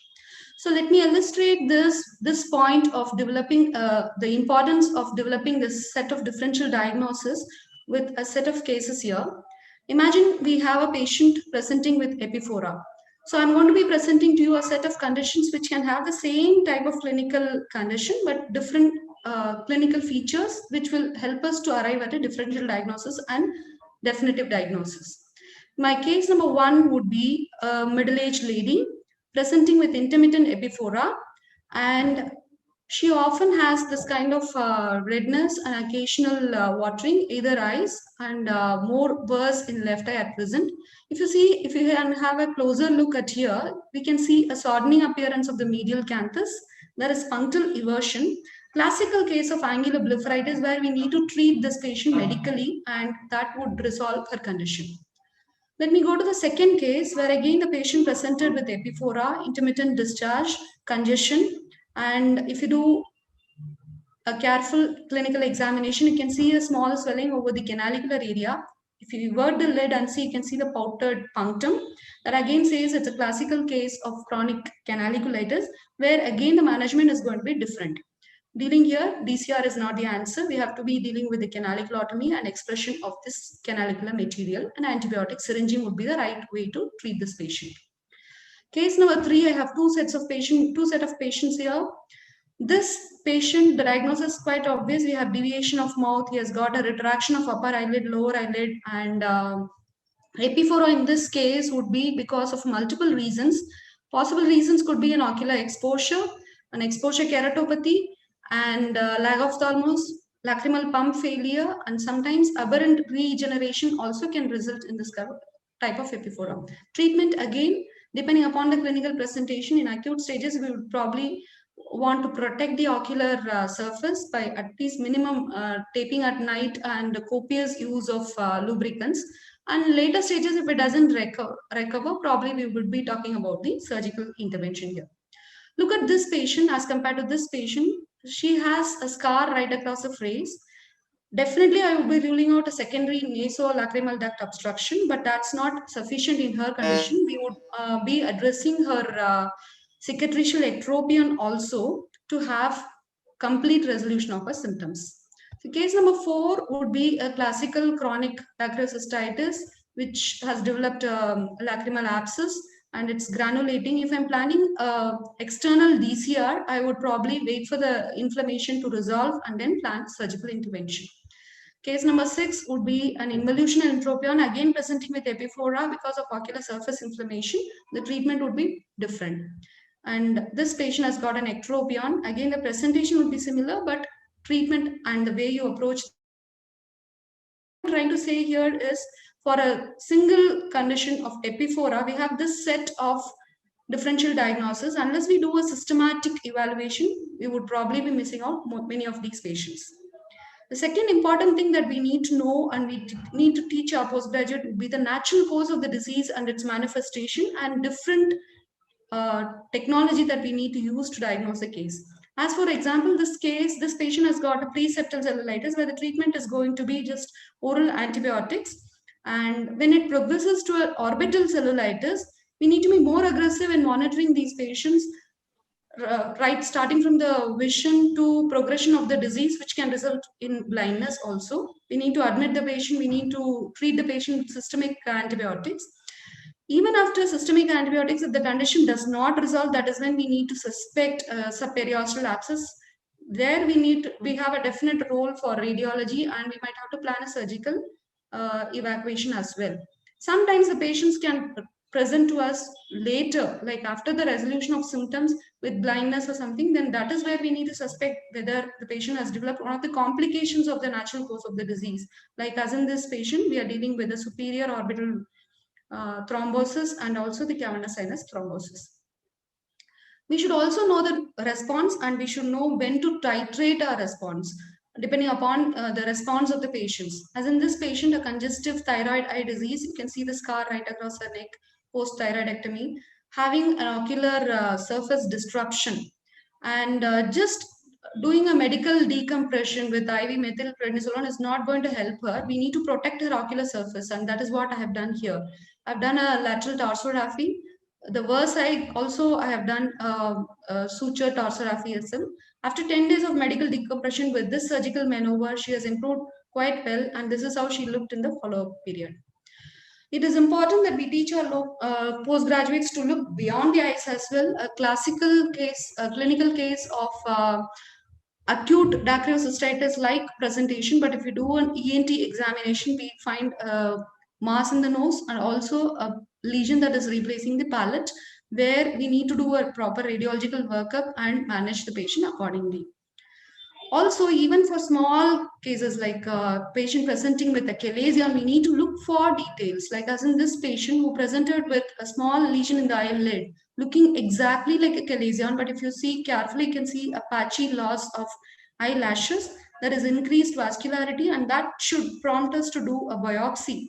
So let me illustrate this point of developing the importance of developing this set of differential diagnosis with a set of cases here. Imagine we have a patient presenting with epiphora. So I'm going to be presenting to you a set of conditions which can have the same type of clinical condition, but different clinical features, which will help us to arrive at a differential diagnosis and definitive diagnosis. My case number 1 would be a middle-aged lady presenting with intermittent epiphora, and she often has this kind of redness and occasional watering, either eyes, and more worse in left eye at present. If you can have a closer look at here, we can see a soddening appearance of the medial canthus. There is punctal eversion, Classical case of angular blepharitis where we need to treat this patient medically and that would resolve her condition. Let me go to the second case where again the patient presented with epiphora, intermittent discharge, congestion, and if you do a careful clinical examination, you can see a small swelling over the canalicular area. If you invert the lid and see, you can see the powdered punctum. That again says it's a classical case of chronic canaliculitis, where again the management is going to be different. Dealing here, DCR is not the answer. We have to be dealing with the canaliculotomy and expression of this canalicular material, and antibiotic syringing would be the right way to treat this patient. Case number 3, I have two set of patients here. This patient, the diagnosis is quite obvious. We have deviation of mouth. He has got a retraction of upper eyelid, lower eyelid, and epiphora in this case would be because of multiple reasons. Possible reasons could be an ocular exposure, an exposure keratopathy, and lagophthalmos, lacrimal pump failure, and sometimes aberrant regeneration also can result in this type of epiphora. Treatment, again, depending upon the clinical presentation, in acute stages, we would probably want to protect the ocular surface by at least minimum taping at night and copious use of lubricants. And later stages, if it doesn't recover, probably we would be talking about the surgical intervention here. Look at this patient as compared to this patient. She has a scar right across the face. Definitely, I would be ruling out a secondary nasolacrimal duct obstruction, but that's not sufficient in her condition. We would be addressing her cicatricial ectropion also to have complete resolution of her symptoms. So case number 4 would be a classical chronic dacryocystitis, which has developed lacrimal abscess and it's granulating. If I'm planning external DCR, I would probably wait for the inflammation to resolve and then plan surgical intervention. Case number 6 would be an involutional entropion, again presenting with epiphora because of ocular surface inflammation. The treatment would be different. And this patient has got an ectropion. Again, the presentation would be similar, but treatment and the way you approach. What I'm trying to say here is for a single condition of epiphora, we have this set of differential diagnosis. Unless we do a systematic evaluation, we would probably be missing out many of these patients. The second important thing that we need to know and we need to teach our postgraduate would be the natural cause of the disease and its manifestation and different technology that we need to use to diagnose a case. As for example, this case, this patient has got a preseptal cellulitis where the treatment is going to be just oral antibiotics. And when it progresses to an orbital cellulitis, we need to be more aggressive in monitoring these patients, right, starting from the vision to progression of the disease, which can result in blindness also. We need to admit the patient, we need to treat the patient with systemic antibiotics. Even after systemic antibiotics, if the condition does not resolve, that is when we need to suspect subperiosteal abscess. There we have a definite role for radiology and we might have to plan a surgical evacuation as well. Sometimes the patients can present to us later, like after the resolution of symptoms with blindness or something, then that is where we need to suspect whether the patient has developed one of the complications of the natural course of the disease. Like as in this patient, we are dealing with a superior orbital thrombosis and also the cavernous sinus thrombosis. We should also know the response and we should know when to titrate our response depending upon the response of the patients. As in this patient, a congestive thyroid eye disease, you can see the scar right across her neck post-thyroidectomy, having an ocular surface disruption and just doing a medical decompression with IV methylprednisolone is not going to help her. We need to protect her ocular surface and that is what I have done here. I've done a lateral torsography. The worst I have done a suture torsography as well. After 10 days of medical decompression with this surgical maneuver, she has improved quite well and this is how she looked in the follow-up period. It is important that we teach our postgraduates to look beyond the eyes as well. A classical case, a clinical case of acute dacryocystitis like presentation, but if you do an ENT examination, we find a mass in the nose and also a lesion that is replacing the palate, where we need to do a proper radiological workup and manage the patient accordingly. Also, even for small cases like patient presenting with a chalazion, we need to look for details. Like as in this patient who presented with a small lesion in the eyelid, looking exactly like a chalazion, but if you see carefully, you can see a patchy loss of eyelashes, there is increased vascularity, and that should prompt us to do a biopsy.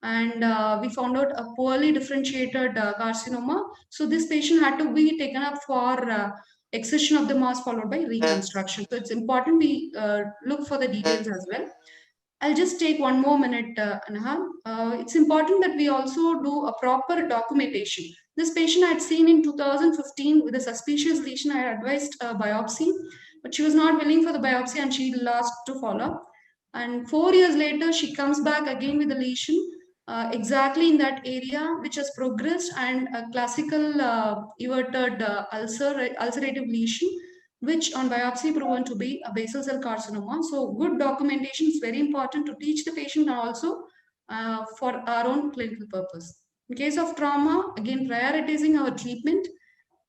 And we found out a poorly differentiated carcinoma. So this patient had to be taken up for excision of the mass followed by reconstruction. So it's important we look for the details as well. I'll just take one more minute, Anaha. It's important that we also do a proper documentation. This patient I had seen in 2015 with a suspicious lesion. I had advised a biopsy, but she was not willing for the biopsy and she asked to follow up. And 4 years later, she comes back again with a lesion exactly in that area, which has progressed, and a classical everted ulcerative lesion, which on biopsy proven to be a basal cell carcinoma. So good documentation is very important to teach the patient and also for our own clinical purpose. In case of trauma, again, prioritizing our treatment.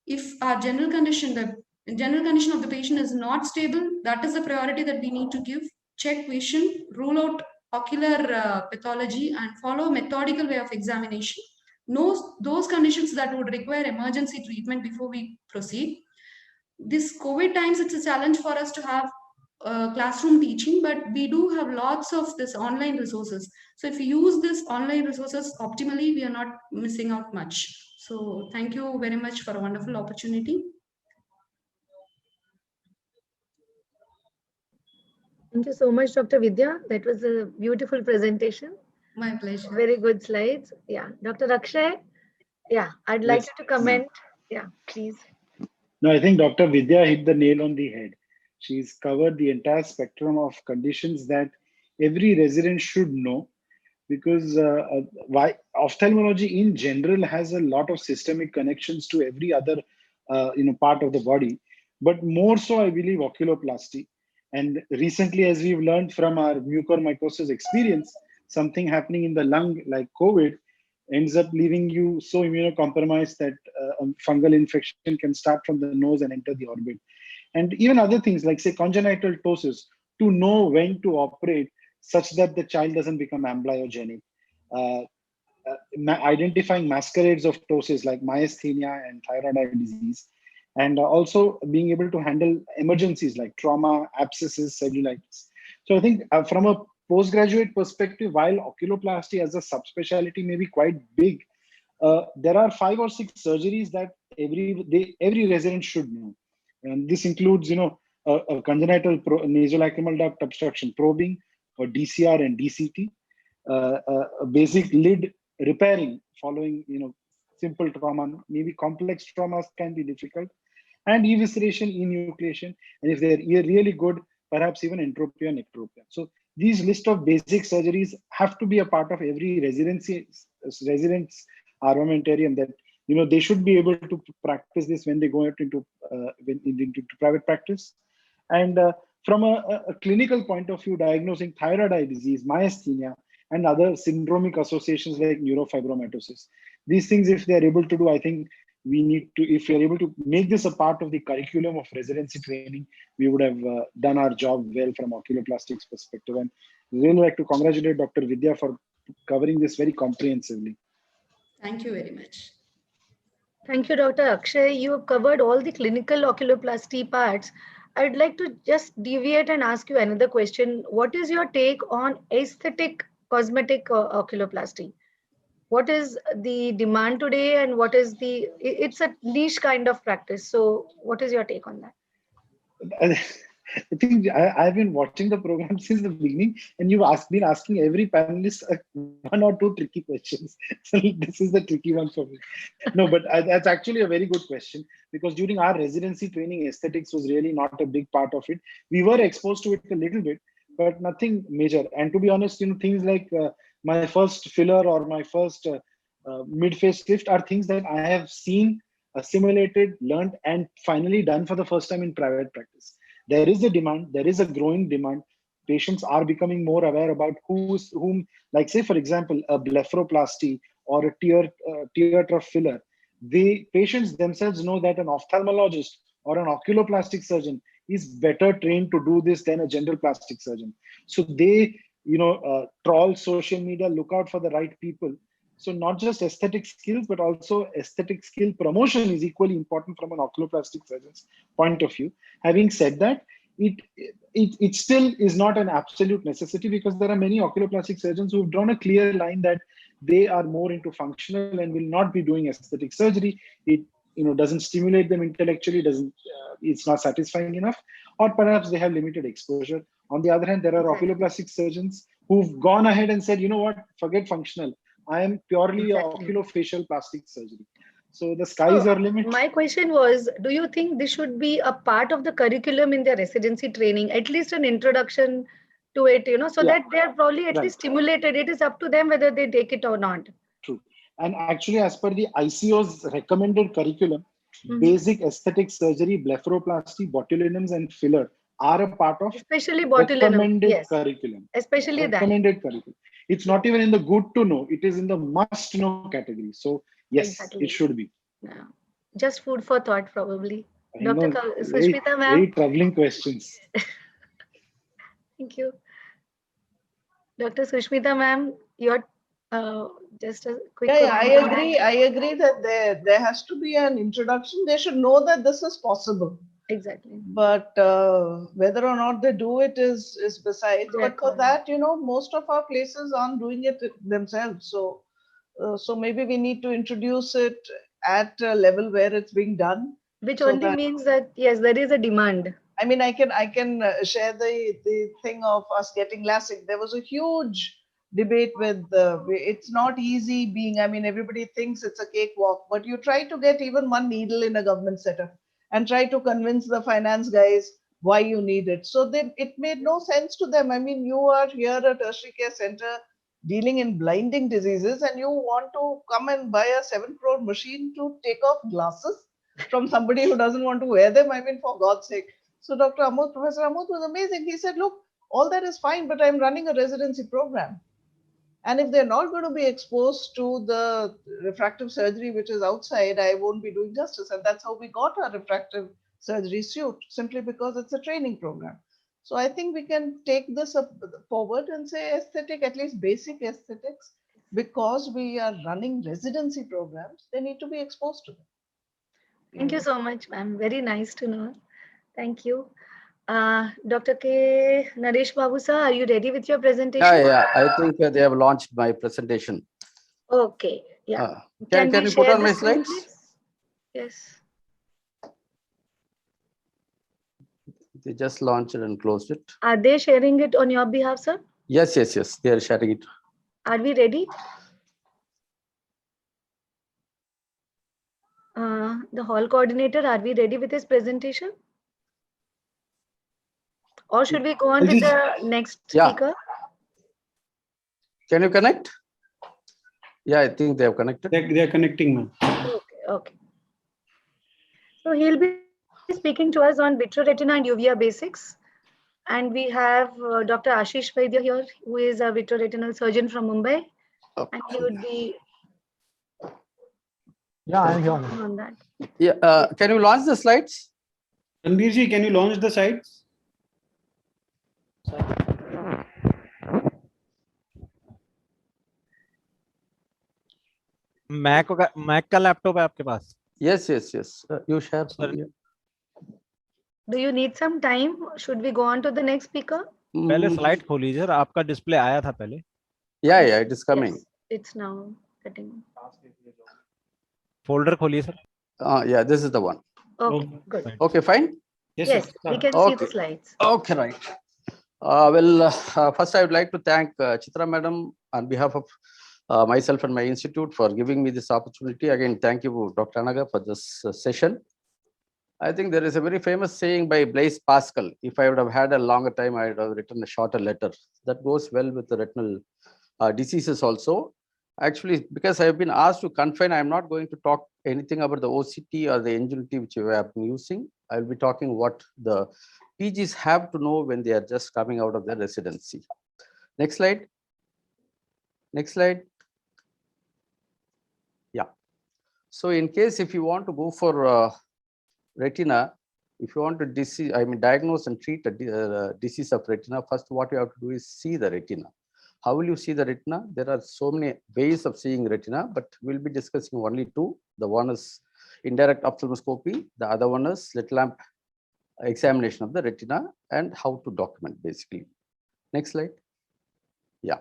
If our general condition, the general condition of the patient is not stable, that is the priority that we need to give. Check vision, rule out ocular pathology, and follow a methodical way of examination. Know those conditions that would require emergency treatment before we proceed. This COVID times, it's a challenge for us to have classroom teaching, but we do have lots of this online resources. So if we use this online resources optimally, we are not missing out much. So thank you very much for a wonderful opportunity. Thank you so much, Dr. Vidya. That was a beautiful presentation. My pleasure. Very good slides. Yeah, Dr. Akshay. Yeah, I'd like you to comment. Yeah, please. No, I think Dr. Vidya hit the nail on the head. She's covered the entire spectrum of conditions that every resident should know, because why ophthalmology in general has a lot of systemic connections to every other part of the body, but more so I believe oculoplasty. And recently, as we've learned from our mucormycosis experience, something happening in the lung like COVID ends up leaving you so immunocompromised that a fungal infection can start from the nose and enter the orbit. And even other things like, say, congenital ptosis, to know when to operate such that the child doesn't become amblyogenic. Identifying masquerades of ptosis like myasthenia and thyroid eye disease. And also being able to handle emergencies like trauma, abscesses, cellulitis. So I think from a postgraduate perspective, while oculoplasty as a subspecialty may be quite big, there are 5 or 6 surgeries that every resident should know. And this includes, a congenital nasolacrimal duct obstruction probing, or DCR and DCT, a basic lid repairing following, simple trauma. Maybe complex traumas can be difficult, and evisceration, enucleation, and if they're really good, perhaps even entropia and ectropia. So these list of basic surgeries have to be a part of every resident's armamentarium, that they should be able to practice this when they go out into private practice. And from a clinical point of view, diagnosing thyroid eye disease, myasthenia, and other syndromic associations like neurofibromatosis. These things, if they're able to do, I think we need to, if we're able to make this a part of the curriculum of residency training, we would have done our job well from oculoplastics perspective. And really like to congratulate Dr. Vidya for covering this very comprehensively. Thank you very much. Thank you, Dr. Akshay. You have covered all the clinical oculoplasty parts. I'd like to just deviate and ask you another question. What is your take on aesthetic cosmetic oculoplasty? What is the demand today, and what is it's a niche kind of practice. So what is your take on that? I think I've been watching the program since the beginning, and you've been asking every panelist 1 or 2 tricky questions. So this is the tricky one for me. No, but that's actually a very good question, because during our residency training, aesthetics was really not a big part of it. We were exposed to it a little bit, but nothing major. And to be honest, things like my first filler or my first mid-face lift are things that I have seen, assimilated, learned, and finally done for the first time in private practice. There is a demand, there is a growing demand. Patients are becoming more aware about whom, like say, for example, a blepharoplasty or a tear trough filler. The patients themselves know that an ophthalmologist or an oculoplastic surgeon is better trained to do this than a general plastic surgeon. So they, trawl social media, look out for the right people. So not just aesthetic skills, but also aesthetic skill promotion is equally important from an oculoplastic surgeon's point of view. Having said that, it still is not an absolute necessity, because there are many oculoplastic surgeons who've drawn a clear line that they are more into functional and will not be doing aesthetic surgery. It doesn't stimulate them intellectually, it's not satisfying enough, or perhaps they have limited exposure. On the other hand, there are oculoplastic surgeons who've gone ahead and said, you know what, forget functional, I am purely oculofacial plastic surgery. So the skies are limit. My question was, do you think this should be a part of the curriculum in their residency training, at least an introduction to it, so that they're probably at least stimulated. It is up to them whether they take it or not. True. And actually, as per the ICO's recommended curriculum, basic aesthetic surgery, blepharoplasty, botulinums, and filler are a part of especially botulinum curriculum. Especially recommended curriculum. It's not even in the good to know, it is in the must know category. So yes, it should be. Yeah. Just food for thought, probably. Dr. Sushmita ma'am. Very troubling questions. Thank you. Dr. Sushmita ma'am, you're just a quick I agree that there has to be an introduction. They should know that this is possible. Exactly. But whether or not they do it is besides. But for that, most of our places aren't doing it themselves. So maybe we need to introduce it at a level where it's being done. Which only means that, yes, there is a demand. I mean, I can share the thing of us getting LASIK. There was a huge debate with it's not easy being, I mean, everybody thinks it's a cakewalk, but you try to get even one needle in a government setup and try to convince the finance guys why you need it. So it made no sense to them. I mean, you are here at a tertiary care center dealing in blinding diseases, and you want to come and buy a 7 crore machine to take off glasses from somebody who doesn't want to wear them. I mean, for God's sake. So Professor Amut was amazing. He said, look, all that is fine, but I'm running a residency program. And if they're not going to be exposed to the refractive surgery, which is outside, I won't be doing justice. And that's how we got our refractive surgery suit, simply because it's a training program. So I think we can take this up forward and say aesthetic, at least basic aesthetics, because we are running residency programs, they need to be exposed to them. Thank you so much, ma'am. Very nice to know. Thank you. Dr. K. Naresh Babu sir, are you ready with your presentation? Yeah, I think they have launched my presentation. Okay, yeah. Can you put on my slides? Yes. They just launched it and closed it. Are they sharing it on your behalf, sir? Yes. They are sharing it. Are we ready? The hall coordinator, are we ready with his presentation? Or should we go on with the next speaker? Can you connect? Yeah, I think they have connected. They are connecting, ma'am. Okay. So he'll be speaking to us on vitreoretina and uvea basics. And we have Dr. Ashish Vaidya here, who is a vitreoretinal surgeon from Mumbai. And he would be... Yeah, I'm here. On that. Yeah, can you launch the slides? Ranbir ji, can you launch the slides? Mac का laptop है आपके पास? Yes. You share. Do you need some time? Should we go on to the next speaker? पहले slide खोल लीजिए, आपका display आया था पहले. Yeah, it is coming. Yes, it's now getting. Folder खोलिए sir. Yeah, this is the one. Okay, good. Okay, fine. Yes, we can see the slides. Okay, right. First I would like to thank Chitra madam on behalf of myself and my institute for giving me this opportunity. Again, thank you, Dr. Anaga, for this session. I think there is a very famous saying by Blaise Pascal: if I would have had a longer time, I would have written a shorter letter. That goes well with the retinal diseases also. Actually, because I have been asked to confine, I am not going to talk anything about the OCT or the Ingenuity which we have been using. I will be talking what the PGs have to know when they are just coming out of their residency. Next slide. Yeah. So in case if you want to go for retina, if you want to diagnose and treat a disease of retina, first what you have to do is see the retina. How will you see the retina? There are so many ways of seeing retina, but we'll be discussing only two. The one is indirect ophthalmoscopy. The other one is slit lamp examination of the retina and how to document basically. Next slide. Yeah.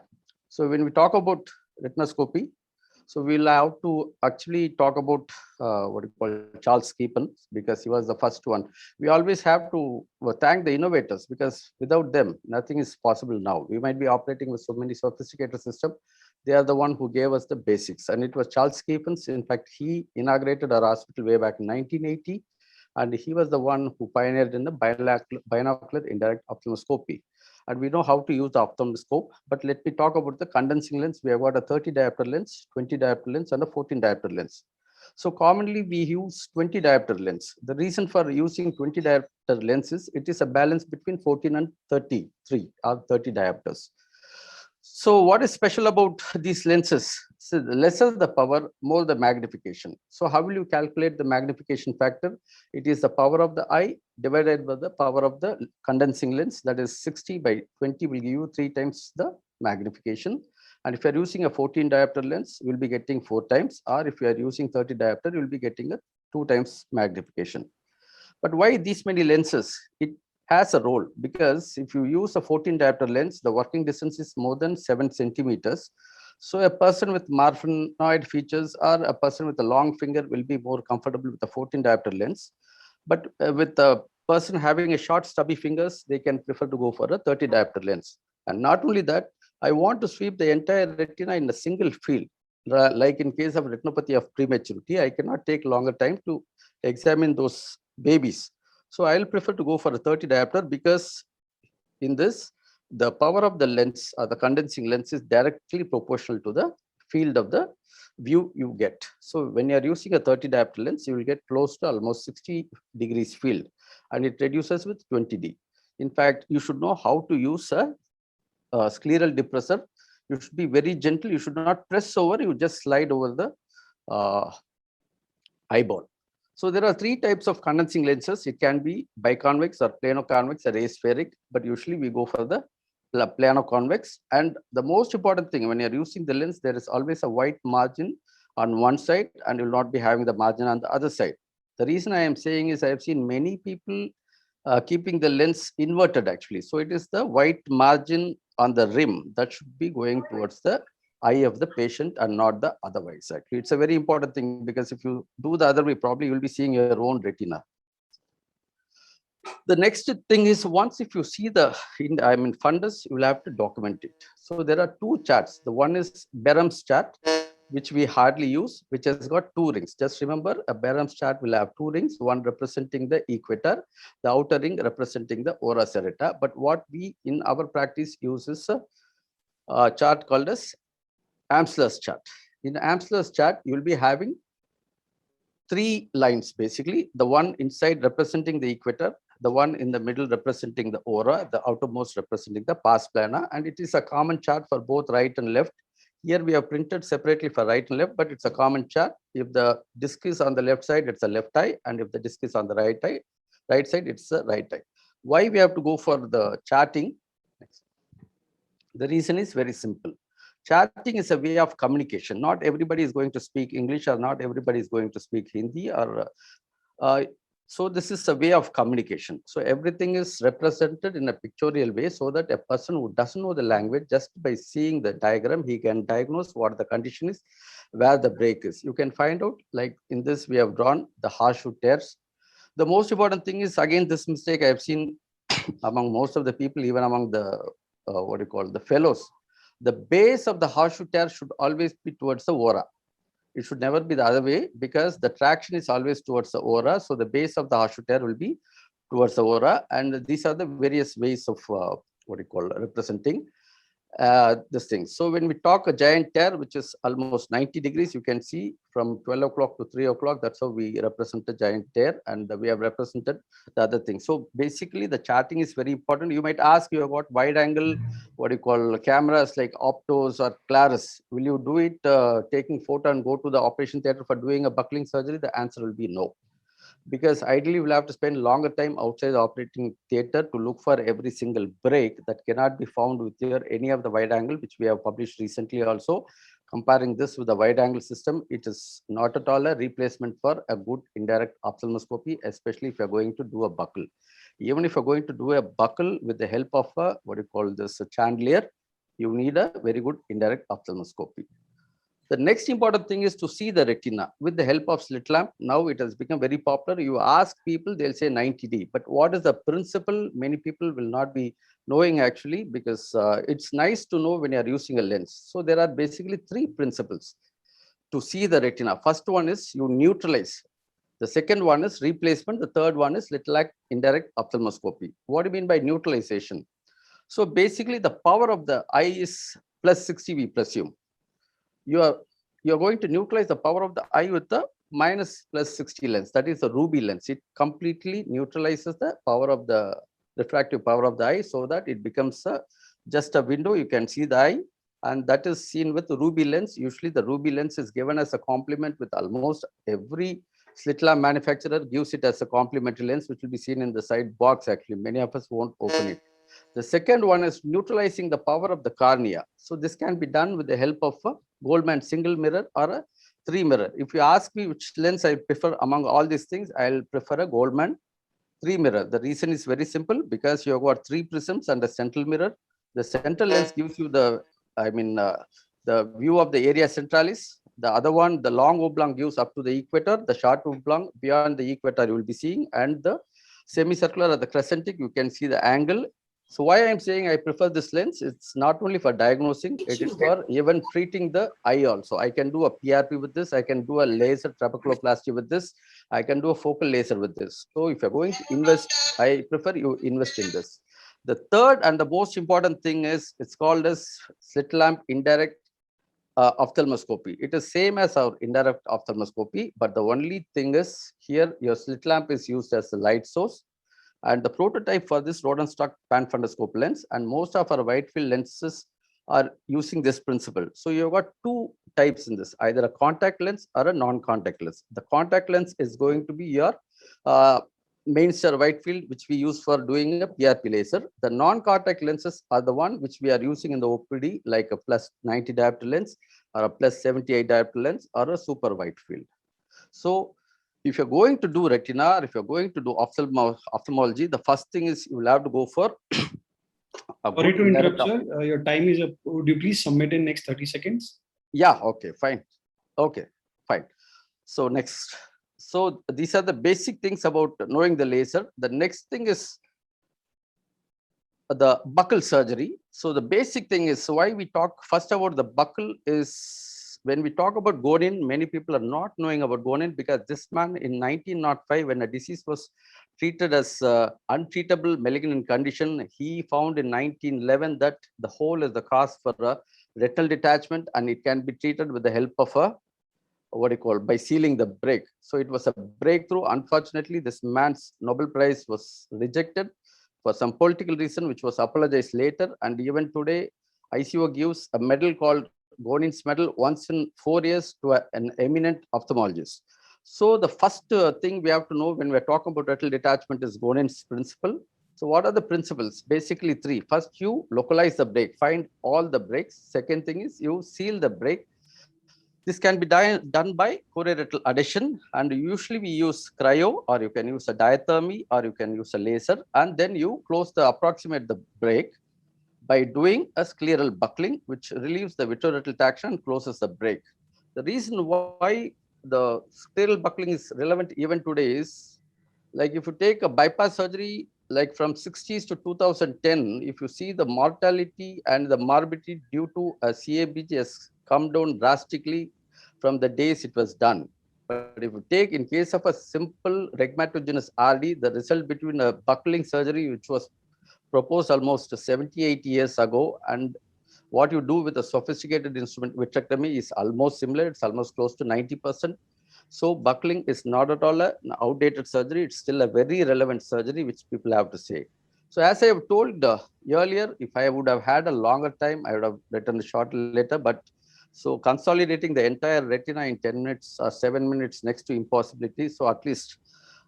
So when we talk about retinoscopy, so we'll have to actually talk about what you call Charles Keepan, because he was the first one. We always have to thank the innovators, because without them, nothing is possible now. We might be operating with so many sophisticated systems. They are the one who gave us the basics. And it was Charles Keepan. In fact, he inaugurated our hospital way back in 1980. And he was the one who pioneered in the binocular indirect ophthalmoscopy. And we know how to use the ophthalmoscope, but let me talk about the condensing lens. We have got a 30 diopter lens, 20 diopter lens, and a 14 diopter lens. So commonly we use 20 diopter lens. The reason for using 20 diopter lens is it is a balance between 14 and 33 or 30 diopters. So what is special about these lenses? So the lesser the power, more the magnification. So how will you calculate the magnification factor? It is the power of the eye divided by the power of the condensing lens. That is 60 by 20 will give you 3 times the magnification. And if you are using a 14 diopter lens, you will be getting 4 times. Or if you are using 30 diopter, you will be getting a 2 times magnification. But why these many lenses? It has a role, because if you use a 14 diopter lens, the working distance is more than 7 centimeters. So a person with marfanoid features or a person with a long finger will be more comfortable with the 14 diopter lens. But with a person having a short stubby fingers, they can prefer to go for a 30 diopter lens. And not only that, I want to sweep the entire retina in a single field. Like in case of retinopathy of prematurity, I cannot take longer time to examine those babies. So I'll prefer to go for a 30 diopter, because in this, the power of the lens or the condensing lens is directly proportional to the field of the view you get. So when you are using a 30 diopter lens, you will get close to almost 60 degrees field, and it reduces with 20D. In fact, you should know how to use a scleral depressor. You should be very gentle. You should not press over. You just slide over the eyeball. So there are 3 types of condensing lenses. It can be biconvex or plano-convex or aspheric, but usually we go for the plano-convex. And the most important thing, when you're using the lens, there is always a white margin on one side, and you will not be having the margin on the other side. The reason I am saying is I have seen many people keeping the lens inverted actually. So it is the white margin on the rim that should be going towards the eye of the patient and not the otherwise. Actually, it's a very important thing, because if you do the other way, probably you will be seeing your own retina. The next thing is, once if you see the fundus, you will have to document it. So there are 2 charts. The one is Barham's chart, which we hardly use, which has got 2 rings. Just remember, a Barham's chart will have 2 rings, one representing the equator, the outer ring representing the ora serrata. But what we in our practice use is a chart called as Amsler's chart. In Amsler's chart, you will be having 3 lines basically. The one inside representing the equator, the one in the middle representing the ora, the outermost representing the pars plana, and it is a common chart for both right and left. Here we have printed separately for right and left, but it's a common chart. If the disc is on the left side, it's a left eye, and if the disc is on the right side, it's a right eye. Why we have to go for the charting? The reason is very simple. Charting is a way of communication. Not everybody is going to speak English, or not everybody is going to speak Hindi, or so this is a way of communication. So everything is represented in a pictorial way, so that a person who doesn't know the language, just by seeing the diagram, he can diagnose what the condition is, where the break is. You can find out, like in this, we have drawn the horseshoe tears. The most important thing is, again, this mistake I have seen among most of the people, even among the, the fellows. The base of the horseshoe tear should always be towards the ora. It should never be the other way, because the traction is always towards the ora. So the base of the horseshoe tear will be towards the ora. And these are the various ways of representing this thing. So when we talk a giant tear, which is almost 90 degrees, you can see from 12 o'clock to 3 o'clock, that's how we represent a giant tear, and we have represented the other thing. So basically the charting is very important. You might ask, you have got wide angle, cameras like Optos or Claris. Will you do it taking photo and go to the operation theater for doing a buckling surgery? The answer will be no. Because ideally we'll have to spend longer time outside the operating theater to look for every single break that cannot be found with any of the wide angle, which we have published recently also. Comparing this with the wide angle system, it is not at all a replacement for a good indirect ophthalmoscopy, especially if you're going to do a buckle. Even if you're going to do a buckle with the help of a, what do you call this, a chandelier, you need a very good indirect ophthalmoscopy. The next important thing is to see the retina with the help of slit lamp. Now it has become very popular. You ask people, they'll say 90D. But what is the principle? Many people will not be knowing actually, because it's nice to know when you're using a lens. So there are basically three principles to see the retina. First one is you neutralize. The second one is replacement. The third one is little like indirect ophthalmoscopy. What do you mean by neutralization? So basically the power of the eye is plus 60, we presume. You're going to neutralize the power of the eye with the minus plus 60 lens. That is the ruby lens. It completely neutralizes the power of the refractive power of the eye, so that it becomes just a window. You can see the eye, and that is seen with the ruby lens. Usually the ruby lens is given as a complement with almost every slit lamp manufacturer gives it as a complementary lens, which will be seen in the side box. Actually, many of us won't open it. The second one is neutralizing the power of the cornea. So this can be done with the help of a Goldman single mirror or a 3 mirror. If you ask me which lens I prefer among all these things, I'll prefer a Goldman 3 mirror. The reason is very simple, because you have got 3 prisms and a central mirror. The central lens gives you the, the view of the area centralis. The other one, the long oblong, gives up to the equator. The short oblong, beyond the equator, you will be seeing. And the semicircular or the crescentic, you can see the angle. So why I'm saying I prefer this lens, it's not only for diagnosing, it is for even treating the eye also. I can do a PRP with this. I can do a laser trabeculoplasty with this. I can do a focal laser with this. So if you're going to invest, I prefer you invest in this. The third and the most important thing is, it's called as slit lamp indirect ophthalmoscopy. It is same as our indirect ophthalmoscopy, but the only thing is here your slit lamp is used as a light source. And the prototype for this Rodenstock pan fundoscope lens, and most of our wide field lenses are using this principle. So you've got two types in this, either a contact lens or a non-contact lens. The contact lens is going to be your mainstar wide field, which we use for doing a PRP laser. The non-contact lenses are the one which we are using in the OPD, like a plus 90 diopter lens or a plus 78 diopter lens or a super wide field. So if you're going to do retina, or if you're going to do ophthalmology, the first thing is you will have to go for. Sorry to interrupt, sir. Your time is up. Would you please submit in next 30 seconds? Yeah, okay, fine. Okay, fine. So next. So these are the basic things about knowing the laser. The next thing is the buckle surgery. So the basic thing is why we talk first about the buckle is, when we talk about Gonin, many people are not knowing about Gonin, because this man in 1905, when a disease was treated as untreatable malignant condition, he found in 1911 that the hole is the cause for a retinal detachment, and it can be treated with the help of a, what do you call, by sealing the break. So it was a breakthrough. Unfortunately, this man's Nobel Prize was rejected for some political reason, which was apologized later. And even today, ICO gives a medal called Gonin's medal once in 4 years to an eminent ophthalmologist. So the first thing we have to know when we're talking about retinal detachment is Gonin's principle. So what are the principles? Basically 3. First, you localize the break, find all the breaks. Second thing is you seal the break. This can be done by chorioretinal adhesion, and usually we use cryo, or you can use a diathermy, or you can use a laser, and then you approximate the break by doing a scleral buckling, which relieves the vitreoretinal traction and closes the break. The reason why the scleral buckling is relevant even today is, like if you take a bypass surgery, like from 60s to 2010, if you see the mortality and the morbidity due to a CABG has come down drastically from the days it was done. But if you take in case of a simple rhegmatogenous RD, the result between a buckling surgery, which was proposed almost 78 years ago, and what you do with a sophisticated instrument vitrectomy is almost similar. It's almost close to 90%. So buckling is not at all an outdated surgery. It's still a very relevant surgery, which people have to say. So as I have told earlier, if I would have had a longer time, I would have written a short letter. But so consolidating the entire retina in 10 minutes or 7 minutes next to impossibility. So at least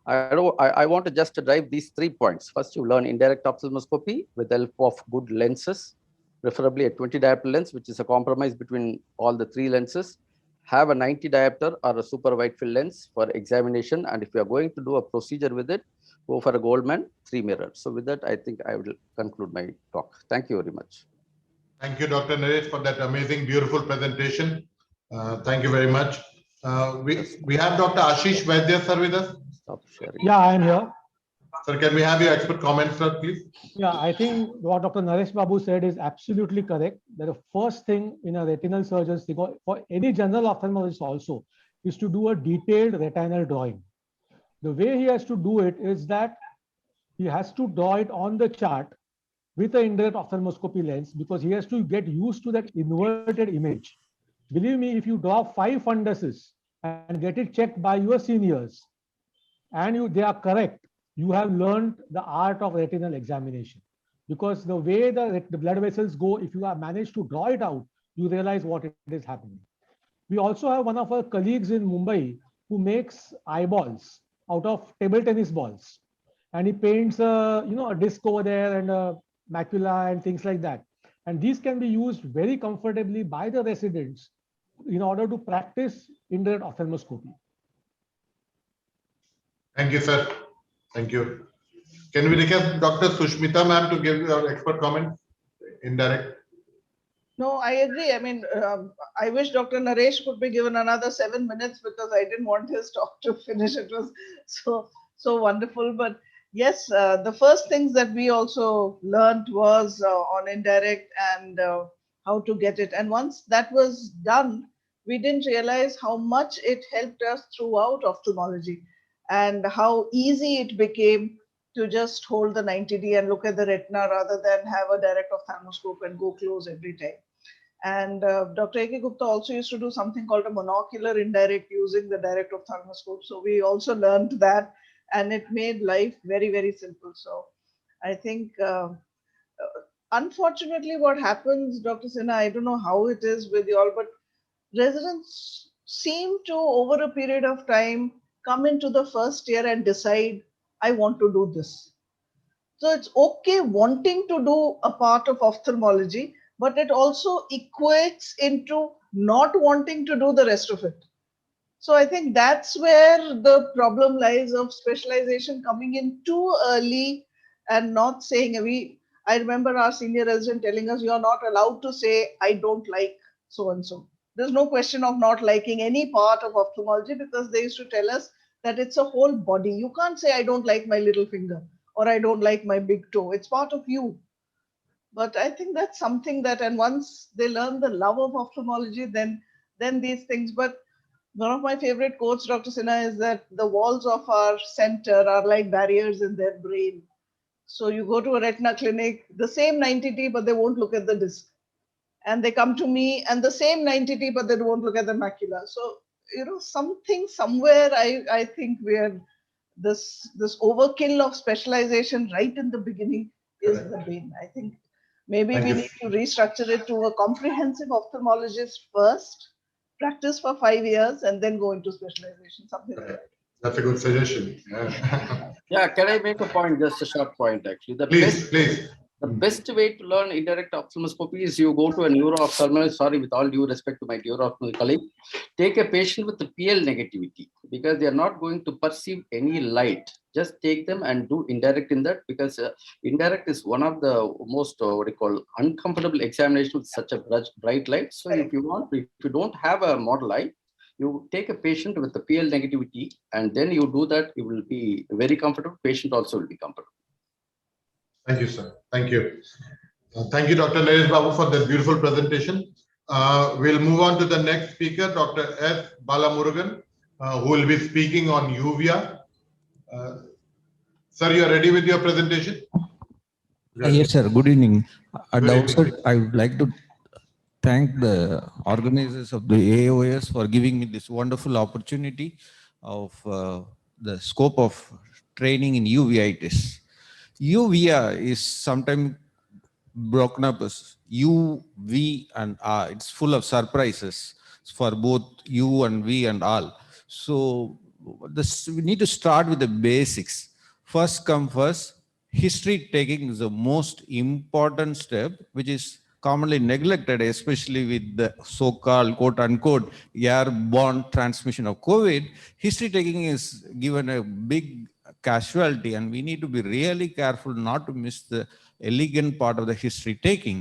I want to just drive these 3 points. First, you learn indirect ophthalmoscopy with the help of good lenses, preferably a 20 diopter lens, which is a compromise between all the 3 lenses. Have a 90 diopter or a super wide field lens for examination. And if you are going to do a procedure with it, go for a Goldman 3 mirrors. So with that, I think I will conclude my talk. Thank you very much. Thank you, Dr. Naresh, for that amazing, beautiful presentation. Thank you very much. We have Dr. Ashish Vaidya, sir, with us. Stop sharing. Yeah, I am here. Sir, can we have your expert comments, sir, please? Yeah, I think what Dr. Naresh Babu said is absolutely correct. That the first thing in a retinal surgeon's, for any general ophthalmologist also, is to do a detailed retinal drawing. The way he has to do it is that he has to draw it on the chart with an indirect ophthalmoscopy lens, because he has to get used to that inverted image. Believe me, if you draw 5 funduses and get it checked by your seniors and they are correct, you have learned the art of retinal examination. Because the way the blood vessels go, if you have managed to draw it out, you realize what it is happening. We also have one of our colleagues in Mumbai who makes eyeballs out of table tennis balls. And he paints a disc over there and a macula and things like that. And these can be used very comfortably by the residents in order to practice indirect ophthalmoscopy. Thank you, sir. Thank you. Can we request Dr. Sushmita ma'am to give your expert comment? Indirect. No, I agree. I mean, I wish Dr. Naresh could be given another 7 minutes because I didn't want his talk to finish. It was so wonderful. But yes, the first things that we also learned was on indirect and how to get it. And once that was done, we didn't realize how much it helped us throughout ophthalmology and how easy it became to just hold the 90D and look at the retina rather than have a direct ophthalmoscope and go close every time. And Dr. A.K. Gupta also used to do something called a monocular indirect using the direct ophthalmoscope. So we also learned that, and it made life very, very simple. So I think, unfortunately, what happens, Dr. Sinha, I don't know how it is with you all, but residents seem to, over a period of time, come into the first year and decide, I want to do this. So it's okay wanting to do a part of ophthalmology, but it also equates into not wanting to do the rest of it. So I think that's where the problem lies of specialization coming in too early and not saying, I remember our senior resident telling us, you're not allowed to say, I don't like so-and-so. There's no question of not liking any part of ophthalmology because they used to tell us that it's a whole body. You can't say, I don't like my little finger or I don't like my big toe. It's part of you. But I think that's something that, and once they learn the love of ophthalmology, then these things. But one of my favorite quotes, Dr. Sinha, is that the walls of our center are like barriers in their brain. So you go to a retina clinic, the same 90D, but they won't look at the disc. And they come to me and the same 90D, but they won't look at the macula. So, something somewhere, I think we're this overkill of specialization right in the beginning is the bane. I think maybe we need to restructure it to a comprehensive ophthalmologist first, practice for 5 years, and then go into specialization, something like that. That's a good suggestion. Yeah. Yeah, can I make a point? Just a short point, actually. Please. The best way to learn indirect ophthalmoscopy is you go to a neuro-ophthalmologist, sorry, with all due respect to my neuro-ophthalmologist colleague, take a patient with the PL negativity because they are not going to perceive any light. Just take them and do indirect in that because indirect is one of the most, uncomfortable examination with such a bright light. So if you don't have a model eye, you take a patient with the PL negativity and then you do that, you will be very comfortable. Patient also will be comfortable. Thank you, sir. Thank you. Thank you, Dr. Naresh Babu, for this beautiful presentation. We'll move on to the next speaker, Dr. S. Balamurugan, who will be speaking on uvea. Sir, you are ready with your presentation? Yes, sir. Good evening. At the outset, I would like to thank the organizers of the AOS for giving me this wonderful opportunity of the scope of training in uveitis. Uvea is sometimes broken up as U, V, and R. It's full of surprises for both U and V and all. So we need to start with the basics. First come first, history taking is the most important step, which is commonly neglected, especially with the so-called quote-unquote airborne transmission of COVID. History taking is given a big casualty, and we need to be really careful not to miss the elegant part of the history taking.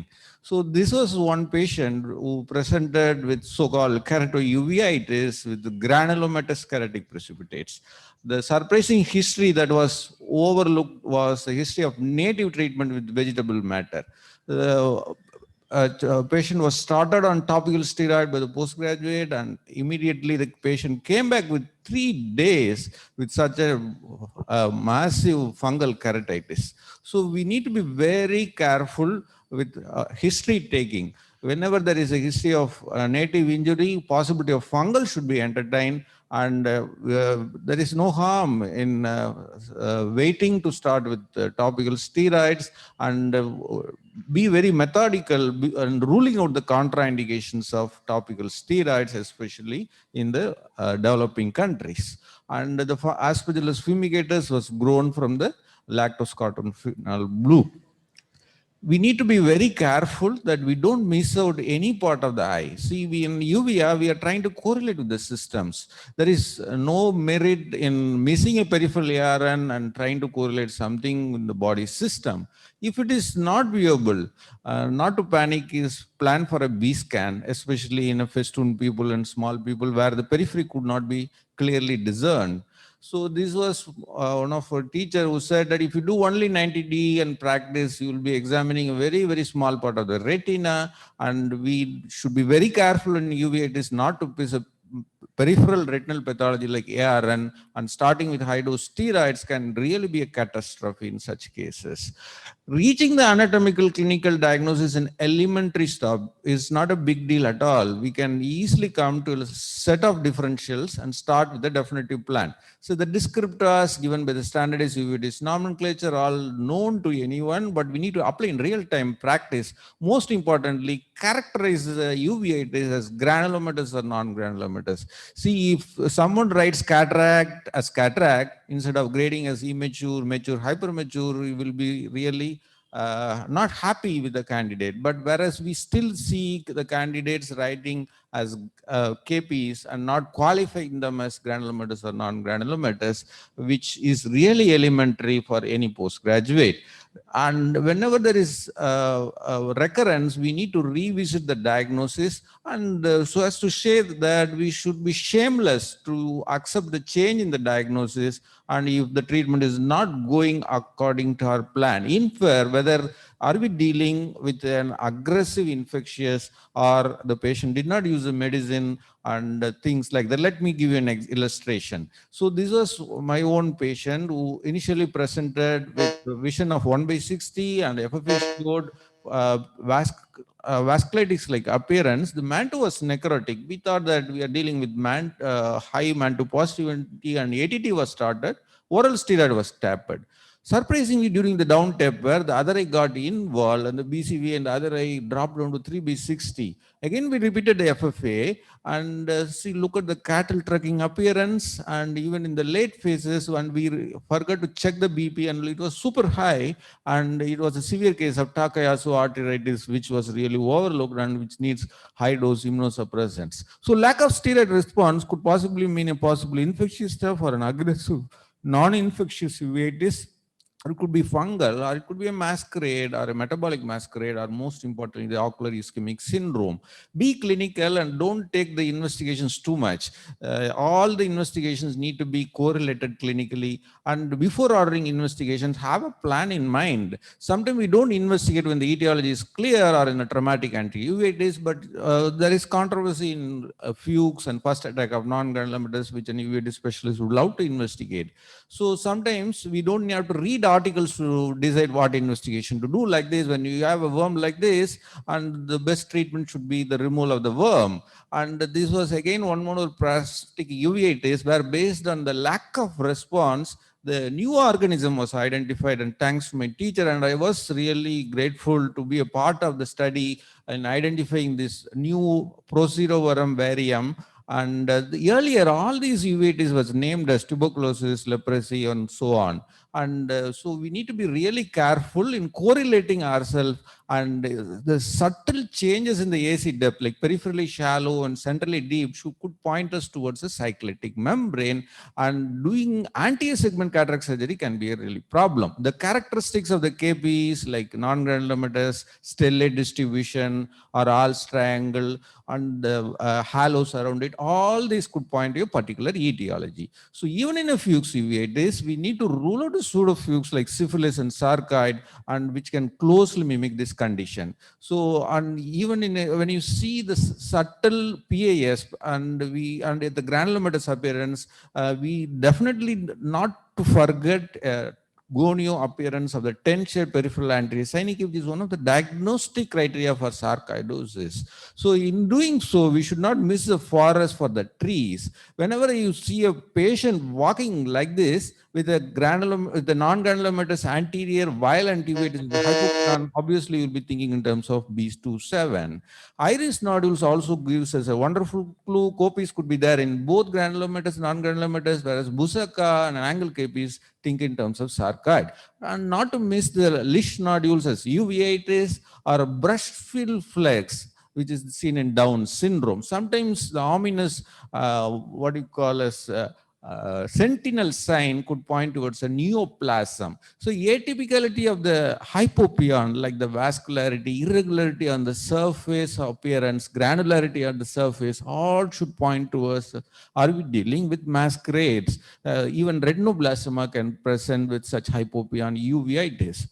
So this was one patient who presented with so-called keratouveitis with granulomatous keratic precipitates. The surprising history that was overlooked was the history of native treatment with vegetable matter. A patient was started on topical steroid by the postgraduate, and immediately the patient came back with 3 days with such a massive fungal keratitis. So we need to be very careful with history taking. Whenever there is a history of native injury, possibility of fungal should be entertained, and there is no harm in waiting to start with topical steroids, and be very methodical and ruling out the contraindications of topical steroids, especially in the developing countries. And the Aspergillus fumigatus was grown from the lactose cotton phenol blue. We need to be very careful that we don't miss out any part of the eye. See, in uvea, we are trying to correlate with the systems. There is no merit in missing a peripheral ARN and trying to correlate something in the body system. If it is not viewable, not to panic, is plan for a B scan, especially in a festoon people and small people where the periphery could not be clearly discerned. So this was one of our teacher who said that if you do only 90D and practice, you will be examining a very, very small part of the retina, and we should be very careful in uveitis not to miss a peripheral retinal pathology like ARN, and starting with high dose steroids can really be a catastrophe in such cases. Reaching the anatomical clinical diagnosis in elementary stuff is not a big deal at all. We can easily come to a set of differentials and start with the definitive plan. So the descriptors given by the standardized uveitis nomenclature are all known to anyone, but we need to apply in real-time practice. Most importantly, characterize the uveitis as granulomatous or non-granulomatous. See, if someone writes cataract as cataract instead of grading as immature, mature, hypermature, you will be really not happy with the candidate. But whereas we still see the candidates writing as KPs and not qualifying them as granulomatous or non-granulomatous, which is really elementary for any postgraduate. And whenever there is a recurrence, we need to revisit the diagnosis, and so as to say that we should be shameless to accept the change in the diagnosis, and if the treatment is not going according to our plan, infer whether are we dealing with an aggressive infectious or the patient did not use a medicine and things like that. Let me give you an illustration. So this was my own patient who initially presented with vision of 1/60 and FFH scored vasculitis like appearance. The MANTO was necrotic. We thought that we are dealing with high MANTO positivity, and ATT was started. Oral steroid was tapered. Surprisingly, during the down taper, the other eye got involved and the BCV and the other eye dropped down to 3/60. Again, we repeated the FFA and see, look at the cattle trucking appearance. And even in the late phases, when we forgot to check the BP and it was super high, and it was a severe case of Takayasu arteritis, which was really overlooked and which needs high dose immunosuppressants. So lack of steroid response could possibly mean a possible infectious stuff or an aggressive non-infectious uveitis. Or it could be fungal, or it could be a masquerade or a metabolic masquerade, or most importantly, the ocular ischemic syndrome. Be clinical and don't take the investigations too much. All the investigations need to be correlated clinically. And before ordering investigations, have a plan in mind. Sometimes we don't investigate when the etiology is clear or in a traumatic anti-uveitis, but there is controversy in Fuchs and first attack of non-granulomatous, which an uveitis specialist would love to investigate. So sometimes we don't have to read articles to decide what investigation to do. Like this, when you have a worm like this, and the best treatment should be the removal of the worm. And this was again one more parasitic uveitis where, based on the lack of response, the new organism was identified, and thanks to my teacher, and I was really grateful to be a part of the study in identifying this new Procerovarum varium. And earlier, all these uveitis was named as tuberculosis, leprosy, and so on. And so we need to be really careful in correlating ourselves, and the subtle changes in the AC depth, like peripherally shallow and centrally deep, could point us towards a cyclitic membrane, and doing anterior segment cataract surgery can be a really problem. The characteristics of the KPs like non-granulomatous, stellate distribution, or all triangle, and the halos around it, all these could point to a particular etiology. So even in a fuchs uveitis, we need to rule out a pseudofuchs like syphilis and sarcoid, and which can closely mimic this condition. So, and even in when you see the subtle PAS and the granulomatous appearance, we definitely not to forget gonio appearance of the 10-shade peripheral anterior synecdoche, which is one of the diagnostic criteria for sarcoidosis. So in doing so, we should not miss the forest for the trees. Whenever you see a patient walking like this with a non-granulomatous anterior violent uveitis, obviously you'll be thinking in terms of BEAST27. Iris nodules also gives us a wonderful clue. Copies could be there in both granulomatous and non-granulomatous, whereas Busaka and angle KPs think in terms of sarcoid. And not to miss the Lish nodules as uveitis or brush-fill flex, which is seen in Down syndrome. Sometimes the ominous, what you call as sentinel sign could point towards a neoplasm. So atypicality of the hypopion, like the vascularity, irregularity on the surface appearance, granularity on the surface, all should point towards, are we dealing with masquerades? Even retinoblastoma can present with such hypopion uveitis.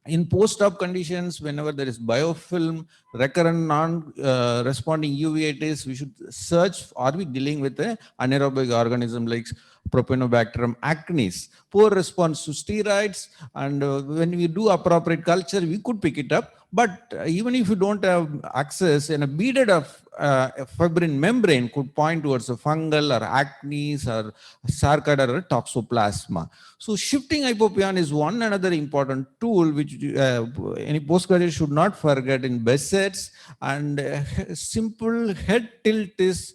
In post-op conditions, whenever there is biofilm, recurrent non-responding uveitis, we should search, are we dealing with an anaerobic organism like Propionibacterium acnes? Poor response to steroids, and when we do appropriate culture, we could pick it up. But even if you don't have access, and a beaded fibrin membrane could point towards a fungal or acnes or sarcoid or toxoplasma. So shifting hypopion is one another important tool which any postgraduate should not forget in Behçet's, and simple head tilt is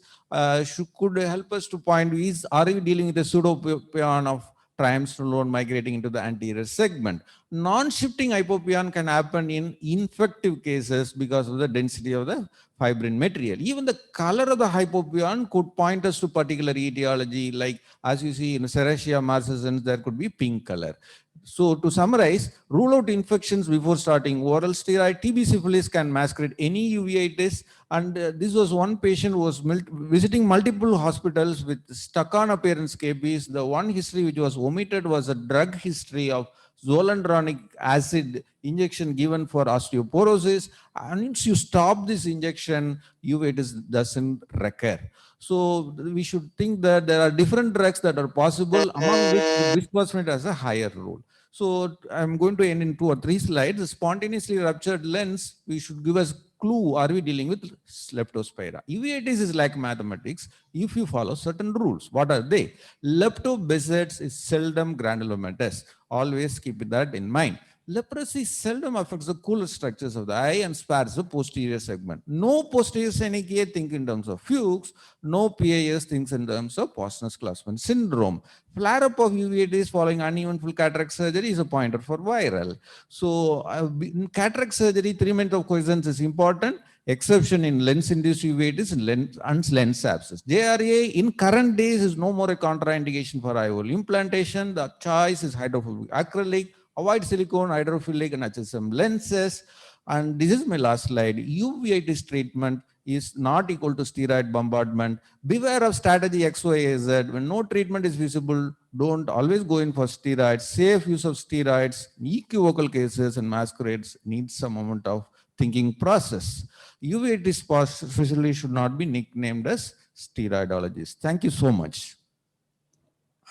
could help us to point, are we dealing with a pseudopion of triamcinolone migrating into the anterior segment? Non-shifting hypopion can happen in infective cases because of the density of the fibrin material. Even the color of the hypopion could point us to particular etiology, like as you see in Serratia marcescens, there could be pink color. So to summarize, rule out infections before starting oral steroid. TB syphilis can masquerade any uveitis, and this was one patient who was visiting multiple hospitals with stuck-on appearance KPs. The one history which was omitted was a drug history of zoledronic acid injection given for osteoporosis. And once you stop this injection, uveitis doesn't recur. So we should think that there are different drugs that are possible, among which bisphosphonate has a higher role. So I'm going to end in 2 or 3 slides. The spontaneously ruptured lens, we should give us clue, are we dealing with leptospira? Uveitis is like mathematics if you follow certain rules. What are they? Leptobesets is seldom granulomatous. Always keep that in mind. Leprosy seldom affects the cooler structures of the eye and spares the posterior segment. No posterior synechia think in terms of Fuchs. No PAS thinks in terms of Posner-Schlossman syndrome. Flare-up of uveitis following uneventful cataract surgery is a pointer for viral. So in cataract surgery, 3 months of quiescence is important. Exception in lens-induced uveitis and lens abscess. JRA in current days is no more a contraindication for IOL implantation. The choice is hydrophobic acrylic. Avoid silicone, hydrophilic, and HSM lenses. And this is my last slide. Uveitis treatment is not equal to steroid bombardment. Beware of strategy XYZ. When no treatment is visible, don't always go in for steroids. Safe use of steroids, equivocal cases and masquerades need some amount of thinking process. Uveitis especially should not be nicknamed as steroidologists. Thank you so much.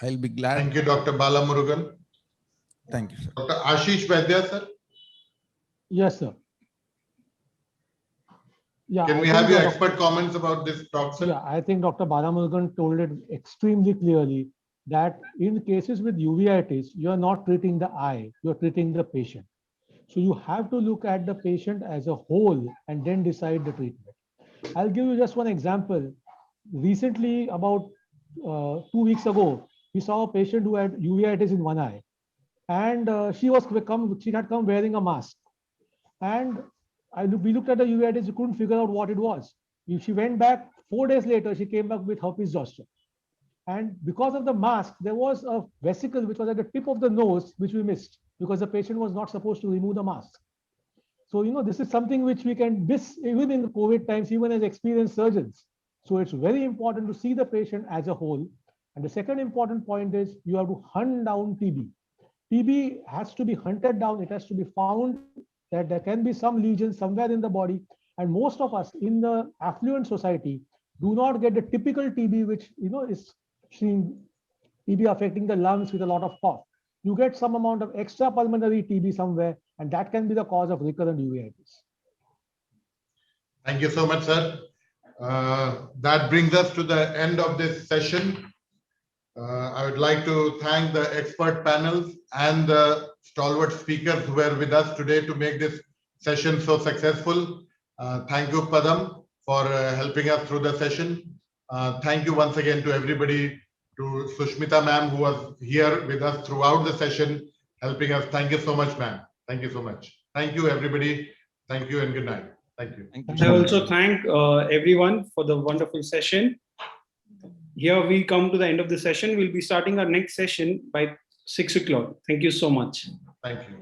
I'll be glad. Thank you, Dr. Balamurugan. Thank you, sir. Dr. Ashish Vaidya, sir. Yes, sir. Yeah, Can we have your expert comments about this talk, sir? Yeah, I think Dr. Balamurugan told it extremely clearly that in cases with uveitis, you are not treating the eye, you are treating the patient. So you have to look at the patient as a whole and then decide the treatment. I'll give you just one example. Recently, about 2 weeks ago, we saw a patient who had uveitis in one eye. and she had come wearing a mask. And we looked at the uveitis, we couldn't figure out what it was. She went back 4 days later, she came back with herpes zoster. And because of the mask, there was a vesicle which was at the tip of the nose, which we missed because the patient was not supposed to remove the mask. So, this is something which we can miss even in the COVID times, even as experienced surgeons. So it's very important to see the patient as a whole. And the second important point is you have to hunt down TB. TB has to be hunted down. It has to be found that there can be some lesion somewhere in the body. And most of us in the affluent society do not get the typical TB, which, is seen TB affecting the lungs with a lot of cough. You get some amount of extra pulmonary TB somewhere, and that can be the cause of recurrent uveitis. Thank you so much, sir. That brings us to the end of this session. I would like to thank the expert panels and the stalwart speakers who were with us today to make this session so successful. Thank you, Padam, for helping us through the session. Thank you once again to everybody, to Sushmita ma'am, who was here with us throughout the session, helping us. Thank you so much, ma'am. Thank you so much. Thank you, everybody. Thank you and good night. Thank you. I also thank everyone for the wonderful session. Here we come to the end of the session. We'll be starting our next session by 6 o'clock. Thank you so much. Thank you.